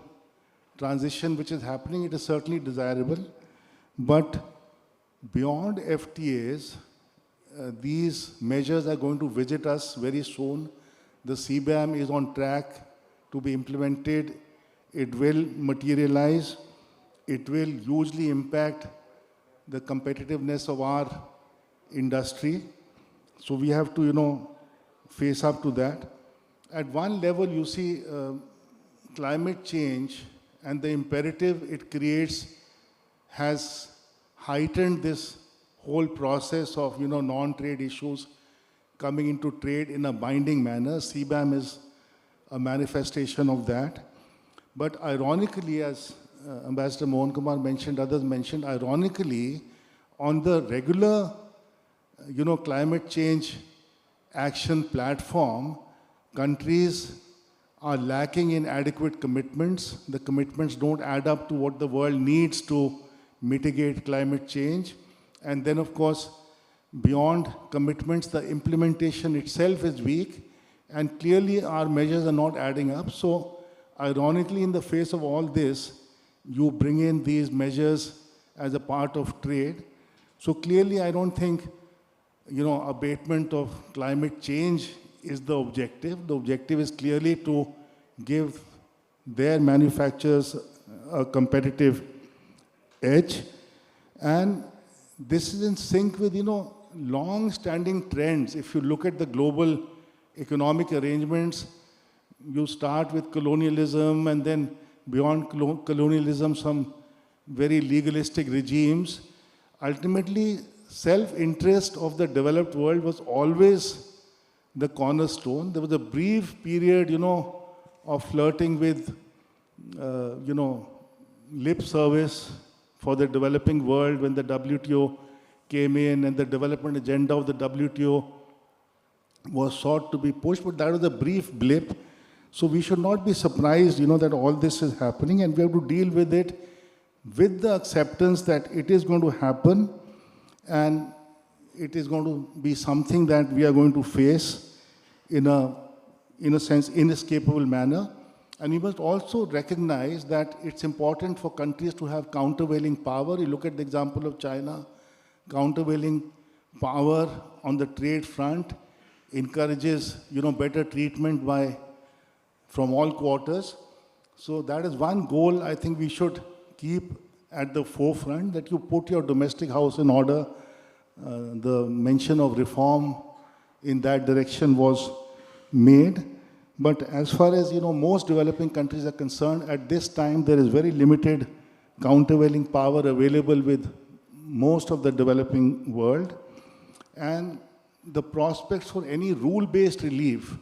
transition which is happening, it is certainly desirable. But beyond FTAs, these measures are going to visit us very soon. The CBAM is on track to be implemented. It will materialize. It will hugely impact the competitiveness of our industry. So we have to, face up to that. At one level, you see climate change and the imperative it creates has heightened this whole process of, non-trade issues coming into trade in a binding manner. CBAM is a manifestation of that. But ironically, as Ambassador Mohan Kumar mentioned, others mentioned, ironically, on the regular, climate change action platform, countries are lacking in adequate commitments. The commitments don't add up to what the world needs to mitigate climate change. And then, of course, beyond commitments, the implementation itself is weak, and clearly our measures are not adding up. So, ironically, in the face of all this, you bring in these measures as a part of trade. So clearly, I don't think, abatement of climate change is the objective. The objective is clearly to give their manufacturers a competitive edge. And this is in sync with, long-standing trends. If you look at the global economic arrangements, you start with colonialism, and then beyond colonialism, some very legalistic regimes. Ultimately, self-interest of the developed world was always the cornerstone. There was a brief period, of flirting with, lip service for the developing world when the WTO came in and the development agenda of the WTO was sought to be pushed, but that was a brief blip. So we should not be surprised, that all this is happening, and we have to deal with it with the acceptance that it is going to happen, and it is going to be something that we are going to face in a sense, inescapable manner. And we must also recognize that it's important for countries to have countervailing power. You look at the example of China, countervailing power on the trade front encourages, better treatment from all quarters. So that is one goal I think we should keep at the forefront, that you put your domestic house in order. The mention of reform in that direction was made. But as far as, most developing countries are concerned, at this time there is very limited countervailing power available with most of the developing world. And the prospects for any rule-based relief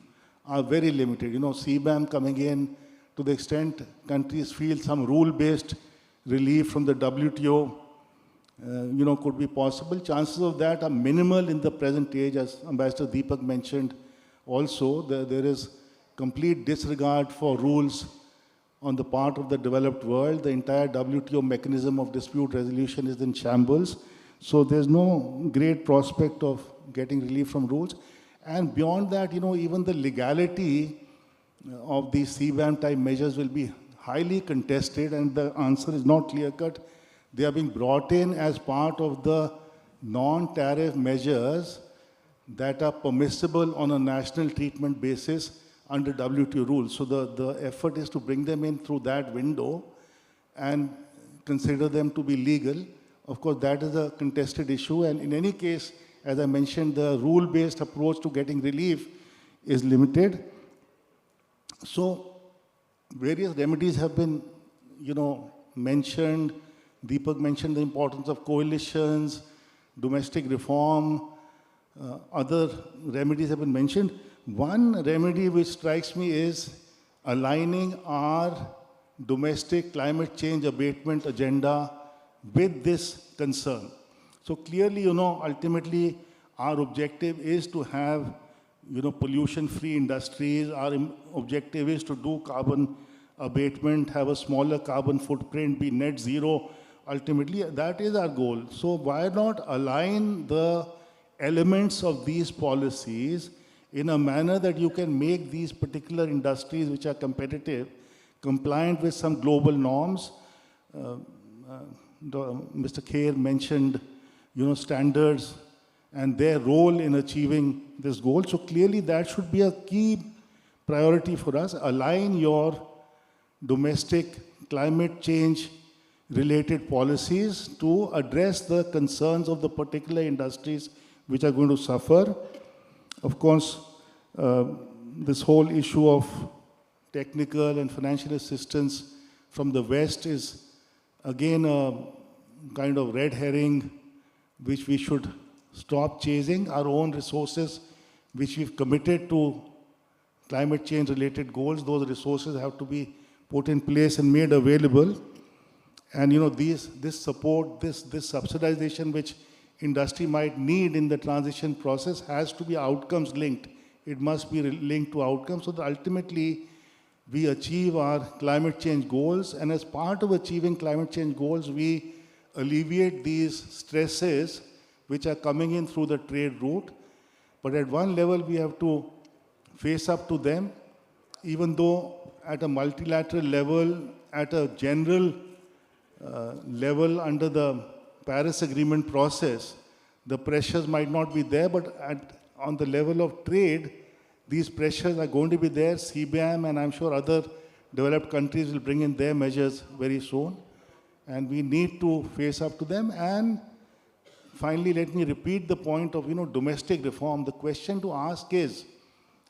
are very limited. CBAM coming in, to the extent countries feel some rule-based relief from the WTO, could be possible. Chances of that are minimal in the present age, as Ambassador Deepak mentioned. Also, there is complete disregard for rules on the part of the developed world. The entire WTO mechanism of dispute resolution is in shambles. So there's no great prospect of getting relief from rules. And beyond that, even the legality of these CBAM type measures will be highly contested, and the answer is not clear-cut. They are being brought in as part of the non-tariff measures that are permissible on a national treatment basis under WTO rules. So the effort is to bring them in through that window and consider them to be legal. Of course, that is a contested issue, and in any case, as I mentioned, the rule-based approach to getting relief is limited. So various remedies have been, mentioned, Deepak mentioned the importance of coalitions, domestic reform, other remedies have been mentioned. One remedy which strikes me is aligning our domestic climate change abatement agenda with this concern. So clearly, ultimately our objective is to have, pollution-free industries. Our objective is to do carbon abatement, have a smaller carbon footprint, be net zero. Ultimately, that is our goal. So why not align the elements of these policies in a manner that you can make these particular industries which are competitive, compliant with some global norms. Mr. Kher mentioned, standards and their role in achieving this goal. So clearly that should be a key priority for us. Align your domestic climate change related policies to address the concerns of the particular industries which are going to suffer. Of course, this whole issue of technical and financial assistance from the West is again a kind of red herring which we should stop chasing. Our own resources which we've committed to climate change related goals, those resources have to be put in place and made available. And this support, this subsidization which industry might need in the transition process has to be outcomes linked. It must be linked to outcomes so that ultimately we achieve our climate change goals. And as part of achieving climate change goals, we alleviate these stresses which are coming in through the trade route. But at one level, we have to face up to them, even though at a multilateral level, at a general level under the Paris Agreement process, the pressures might not be there, but on the level of trade, these pressures are going to be there. CBAM and I'm sure other developed countries will bring in their measures very soon. And we need to face up to them. And finally, let me repeat the point of domestic reform. The question to ask is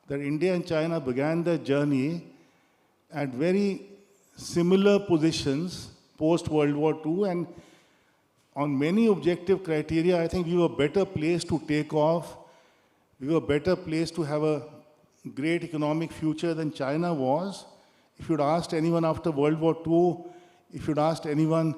that India and China began their journey at very similar positions post-World War II, and on many objective criteria, I think we were better placed to take off. We were better placed to have a great economic future than China was. If you'd asked anyone after World War II, if you'd asked anyone,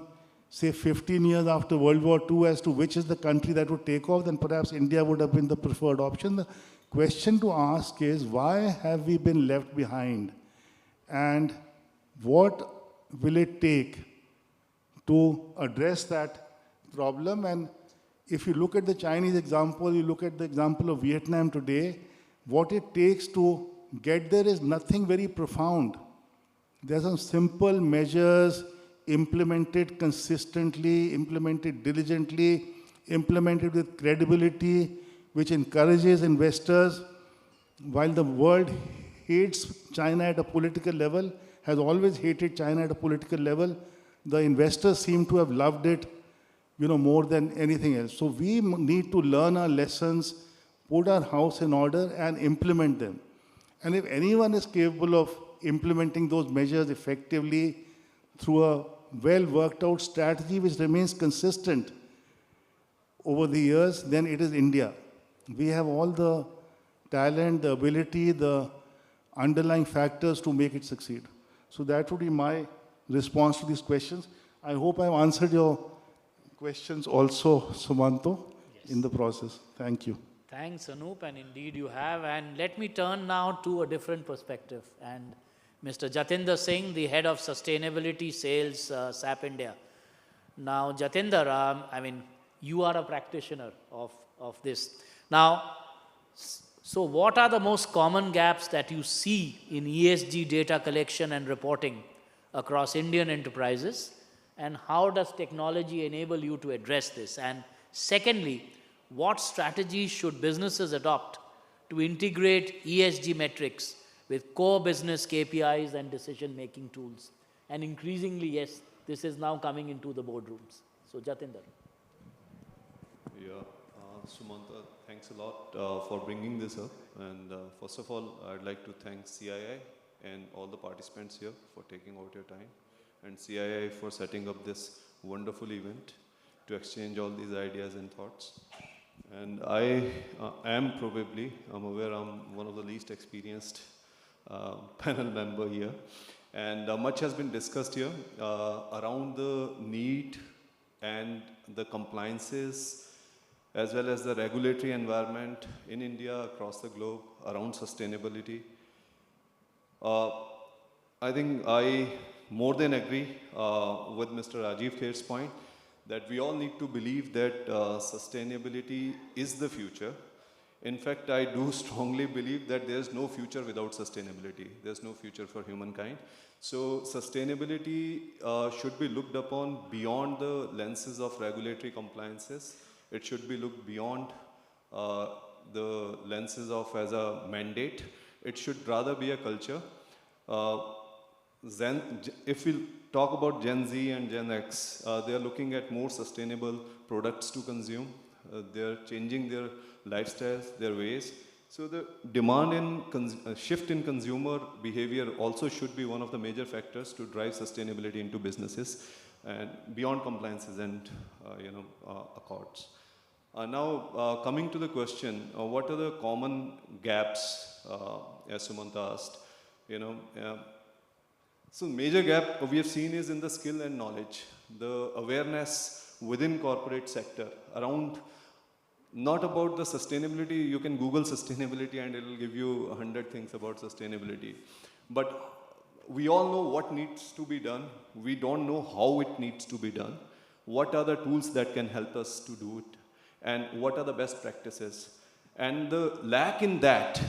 say 15 years after World War II as to which is the country that would take off, then perhaps India would have been the preferred option. The question to ask is, why have we been left behind? And what will it take to address that problem? And if you look at the Chinese example, you look at the example of Vietnam today, what it takes to get there is nothing very profound. There are some simple measures implemented consistently, implemented diligently, implemented with credibility, which encourages investors. While the world hates China at a political level, has always hated China at a political level, the investors seem to have loved it, more than anything else. So we need to learn our lessons, put our house in order and implement them. And if anyone is capable of implementing those measures effectively through a well worked out strategy which remains consistent over the years, then it is India. We have all the talent, the ability, the underlying factors to make it succeed. So that would be my response to these questions. I hope I've answered your questions also, Sumanto, in the process. Thank you. Thanks, Anup, and indeed you have. And let me turn now to a different perspective. And Mr. Jatinder Singh, the head of sustainability sales, SAP India. Now, Jatinder, you are a practitioner of this. Now, so what are the most common gaps that you see in ESG data collection and reporting across Indian enterprises? And how does technology enable you to address this? And secondly, what strategies should businesses adopt to integrate ESG metrics with core business KPIs and decision-making tools? And increasingly, yes, this is now coming into the boardrooms. So, Jatinder. Yeah, Sumanta, thanks a lot for bringing this up. And first of all, I'd like to thank CII and all the participants here for taking out your time. and CII for setting up this wonderful event to exchange all these ideas and thoughts. And I am probably, I'm aware I'm one of the least experienced panel member here. And much has been discussed here around the need and the compliances as well as the regulatory environment in India, across the globe, around sustainability. I think I more than agree with Mr. Rajiv Kher's point that we all need to believe that sustainability is the future. In fact, I do strongly believe that there's no future without sustainability. There's no future for humankind. So sustainability should be looked upon beyond the lenses of regulatory compliances. It should be looked beyond the lenses of as a mandate. It should rather be a culture. If we talk about Gen Z and Gen X, they are looking at more sustainable products to consume. They're changing their lifestyles, their ways. So the demand and shift in consumer behavior also should be one of the major factors to drive sustainability into businesses and beyond compliances and accords. Now, coming to the question, what are the common gaps, as Sumanta asked, so major gap we have seen is in the skill and knowledge, the awareness within corporate sector around, not about the sustainability. You can Google sustainability and it will give you 100 things about sustainability. But we all know what needs to be done. We don't know how it needs to be done. What are the tools that can help us to do it? And what are the best practices? And the lack in that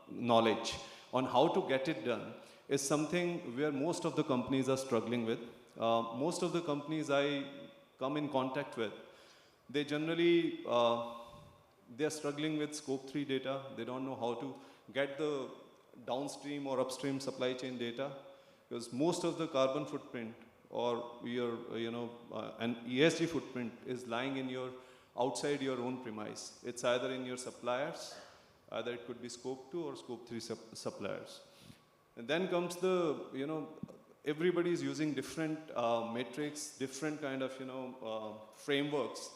knowledge on how to get it done is something where most of the companies are struggling with. Most of the companies I come in contact with, they generally, they're struggling with scope 3 data. They don't know how to get the downstream or upstream supply chain data, because most of the carbon footprint or your, an ESG footprint is lying in your, outside your own premise. It's either in your suppliers, either it could be scope 2 or scope 3 suppliers. And then comes the, everybody is using different metrics, different kind of, frameworks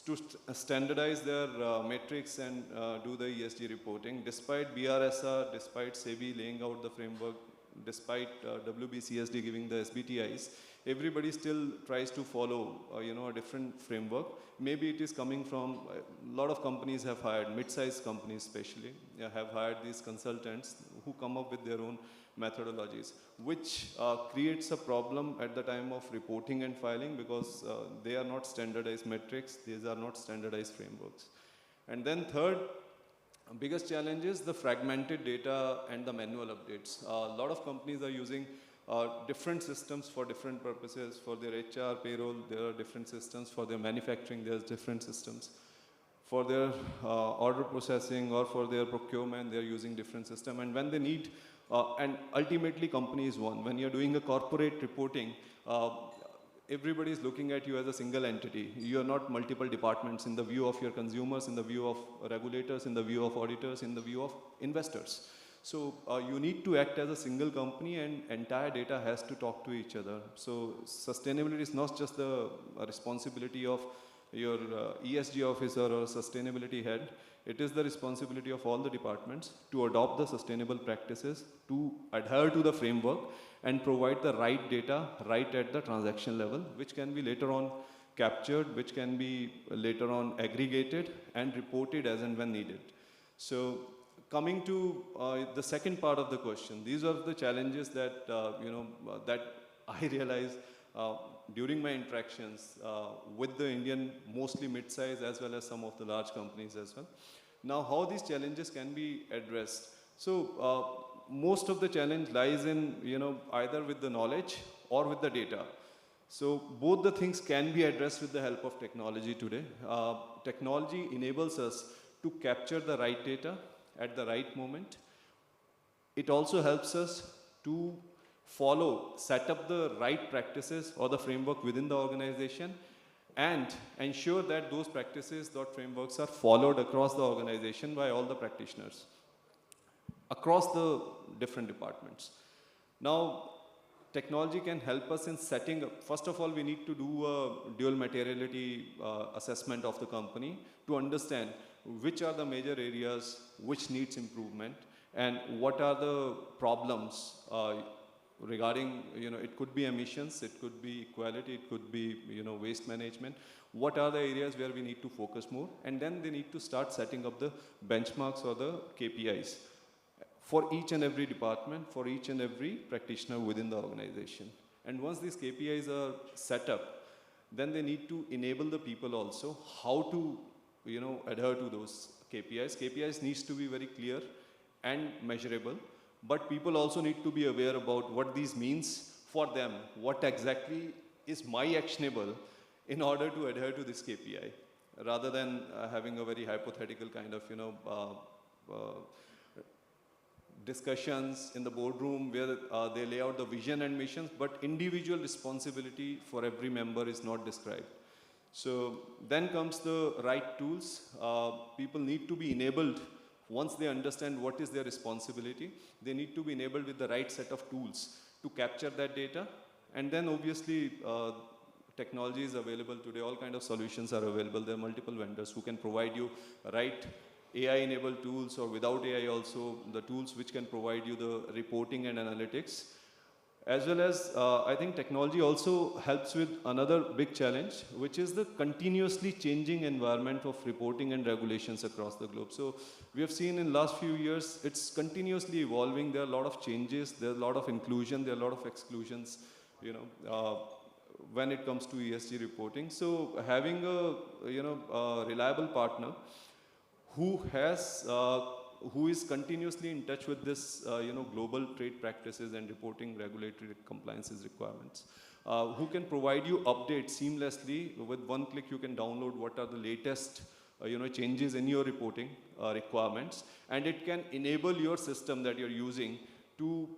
to standardize their metrics and do the ESG reporting. Despite BRSR, despite SEBI laying out the framework, despite WBCSD giving the SBTIs, everybody still tries to follow, a different framework. Maybe it is coming from, a lot of companies have hired, mid-sized companies especially, have hired these consultants who come up with their own methodologies, which creates a problem at the time of reporting and filing, because they are not standardized metrics, these are not standardized frameworks. And then third, biggest challenge is the fragmented data and the manual updates. A lot of companies are using different systems for different purposes. For their HR, payroll, there are different systems. For their manufacturing, there's different systems. For their order processing or for their procurement, they're using different system. And when they need, and ultimately company is one. When you're doing a corporate reporting, everybody is looking at you as a single entity. You're not multiple departments in the view of your consumers, in the view of regulators, in the view of auditors, in the view of investors. So you need to act as a single company, and entire data has to talk to each other. So sustainability is not just the responsibility of your ESG officer or sustainability head. It is the responsibility of all the departments to adopt the sustainable practices, to adhere to the framework, and provide the right data right at the transaction level, which can be later on captured, which can be later on aggregated and reported as and when needed. So coming to the second part of the question, these are the challenges that, that I realized during my interactions with the Indian, mostly mid-size as well as some of the large companies as well. Now, how these challenges can be addressed? So, most of the challenge lies in, either with the knowledge or with the data. So, both the things can be addressed with the help of technology today. Technology enables us to capture the right data at the right moment. It also helps us to set up the right practices or the framework within the organization, and ensure that those practices, those frameworks are followed across the organization by all the practitioners, across the different departments. Now, technology can help us in setting up. First of all, we need to do a dual materiality assessment of the company to understand which are the major areas which needs improvement and what are the problems regarding, it could be emissions, it could be equality, it could be, waste management. What are the areas where we need to focus more? And then they need to start setting up the benchmarks or the KPIs for each and every department, for each and every practitioner within the organization. And once these KPIs are set up, then they need to enable the people also how to, adhere to those KPIs. KPIs needs to be very clear and measurable, but people also need to be aware about what these means for them, what exactly is my actionable in order to adhere to this KPI, rather than having a very hypothetical kind of, discussions in the boardroom where they lay out the vision and missions, but individual responsibility for every member is not described. So then comes the right tools. People need to be enabled. Once they understand what is their responsibility, they need to be enabled with the right set of tools to capture that data. And then obviously, technology is available today. All kind of solutions are available. There are multiple vendors who can provide you right AI-enabled tools, or without AI also, the tools which can provide you the reporting and analytics. As well as, I think technology also helps with another big challenge, which is the continuously changing environment of reporting and regulations across the globe. So we have seen in last few years, it's continuously evolving. There are a lot of changes, there are a lot of inclusion, there are a lot of exclusions, when it comes to ESG reporting. So having a reliable partner who is continuously in touch with this, global trade practices and reporting regulatory compliances requirements, who can provide you updates seamlessly. With one click, you can download what are the latest, changes in your reporting requirements, and it can enable your system that you're using to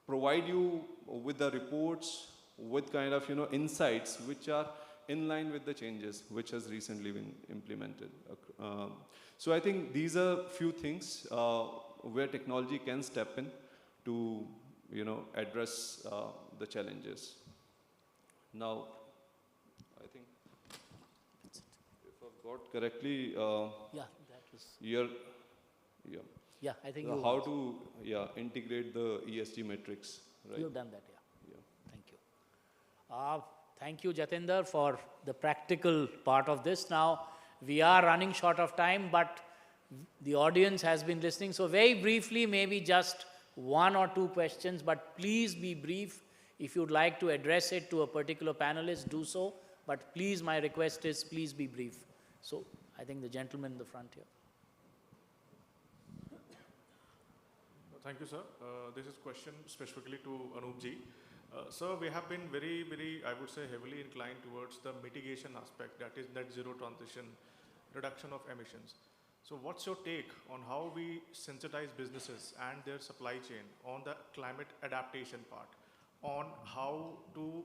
provide you with the reports, with kind of, insights which are in line with the changes which has recently been implemented. So I think these are few things where technology can step in to, address the challenges. Now, I think if I've got correctly, Yeah, that was. Yeah, I think how to integrate the ESG metrics. Right? You've done that, yeah. Thank you. Thank you, Jatinder, for the practical part of this. Now, we are running short of time, but the audience has been listening. So very briefly, maybe just one or two questions, but please be brief. If you'd like to address it to a particular panelist, do so. But please, my request is, please be brief. So I think the gentleman in the front here. Thank you, sir. This is question specifically to Anup ji. Sir, we have been very, I would say, heavily inclined towards the mitigation aspect, that is net zero transition, reduction of emissions. So what's your take on how we sensitize businesses and their supply chain on the climate adaptation part, on how to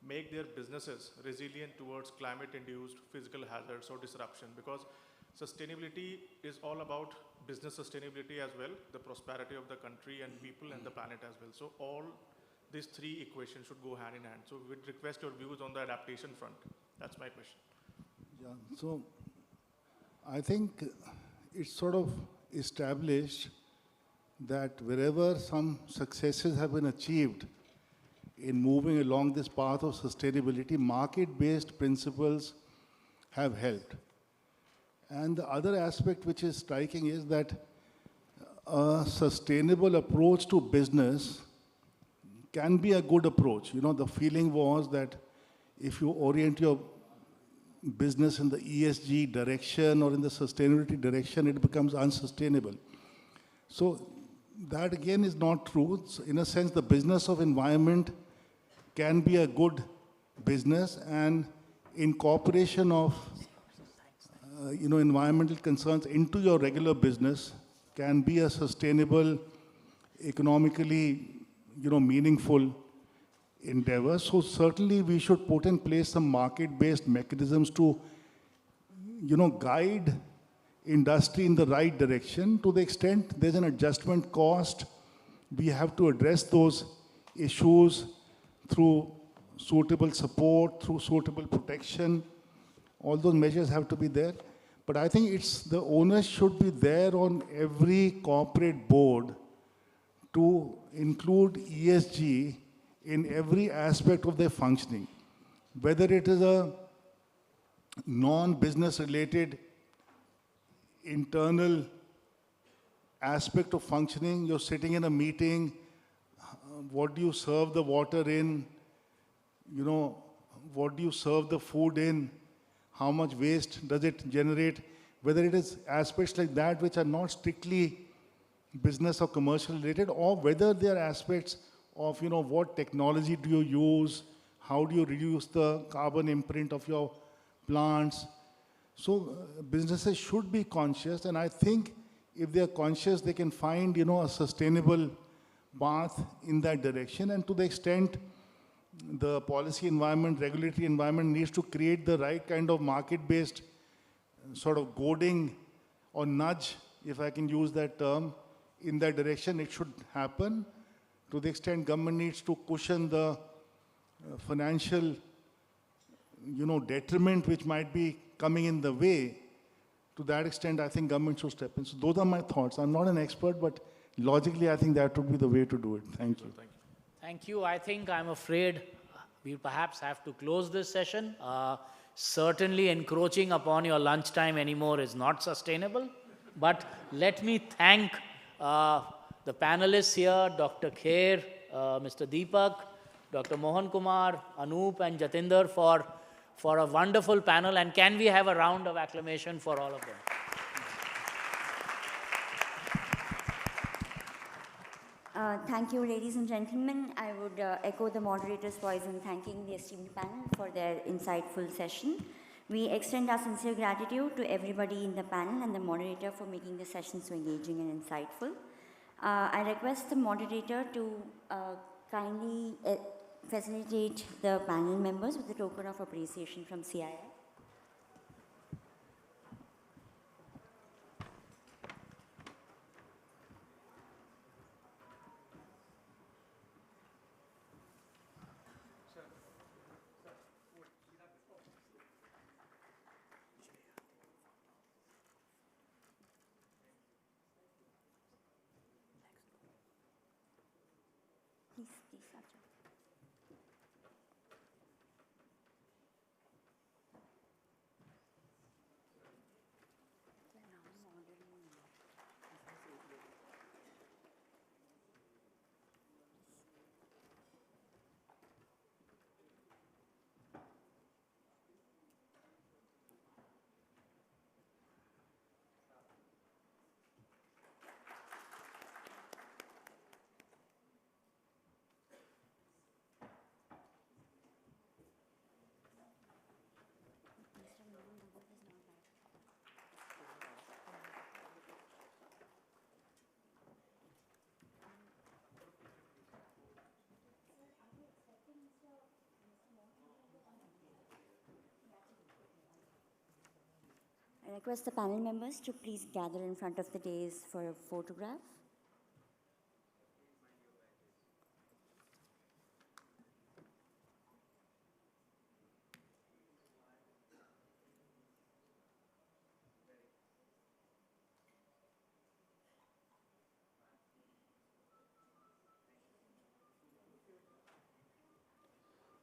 make their businesses resilient towards climate-induced physical hazards or disruption? Because sustainability is all about business sustainability as well, the prosperity of the country and people and the planet as well. So all these three equations should go hand in hand. So we'd request your views on the adaptation front. That's my question. Yeah, so I think it's sort of established that wherever some successes have been achieved in moving along this path of sustainability, market-based principles have helped. And the other aspect which is striking is that a sustainable approach to business can be a good approach. The feeling was that if you orient your business in the ESG direction or in the sustainability direction, it becomes unsustainable. So that again is not true. So in a sense, the business of environment can be a good business, and incorporation of environmental concerns into your regular business can be a sustainable, economically, meaningful endeavor. So certainly we should put in place some market-based mechanisms to, guide industry in the right direction. To the extent there's an adjustment cost, we have to address those issues through suitable support, through suitable protection. All those measures have to be there. But I think it's the onus should be there on every corporate board to include ESG in every aspect of their functioning. Whether it is a non-business related internal aspect of functioning, you're sitting in a meeting, what do you serve the water in, what do you serve the food in, how much waste does it generate, whether it is aspects like that which are not strictly business or commercial related, or whether they are aspects of, what technology do you use, how do you reduce the carbon imprint of your plants. So businesses should be conscious, and I think if they are conscious, they can find, a sustainable path in that direction. And to the extent the policy environment, regulatory environment needs to create the right kind of market-based sort of goading or nudge, if I can use that term, in that direction, it should happen. To the extent government needs to cushion the financial, detriment which might be coming in the way, to that extent, I think government should step in. So those are my thoughts. I'm not an expert, but logically, I think that would be the way to do it. Thank you. Thank you. Thank you. I'm afraid we perhaps have to close this session. Certainly encroaching upon your lunchtime anymore is not sustainable. But let me thank the panelists here, Dr. Kher, Mr. Deepak, Dr. Mohan Kumar, Anup and Jatinder for a wonderful panel. And can we have a round of acclamation for all of them? Thank you, ladies and gentlemen. I would echo the moderator's voice in thanking the esteemed panel for their insightful session. We extend our sincere gratitude to everybody in the panel and the moderator for making the session so engaging and insightful. I request the moderator to kindly facilitate the panel members with a token of appreciation from CII. Please, Sajja. I request the panel members to please gather in front of the dais for a photograph.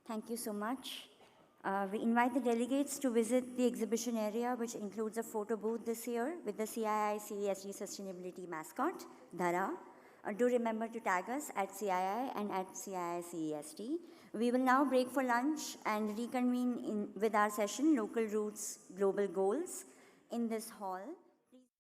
Thank you so much. We invite the delegates to visit the exhibition area, which includes a photo booth this year with the CII-ITC Sustainability mascot, Dhara. Do remember to tag us at CII and at CII-CEST. We will now break for lunch and reconvene with our session, Local Roots, Global Goals, in this hall.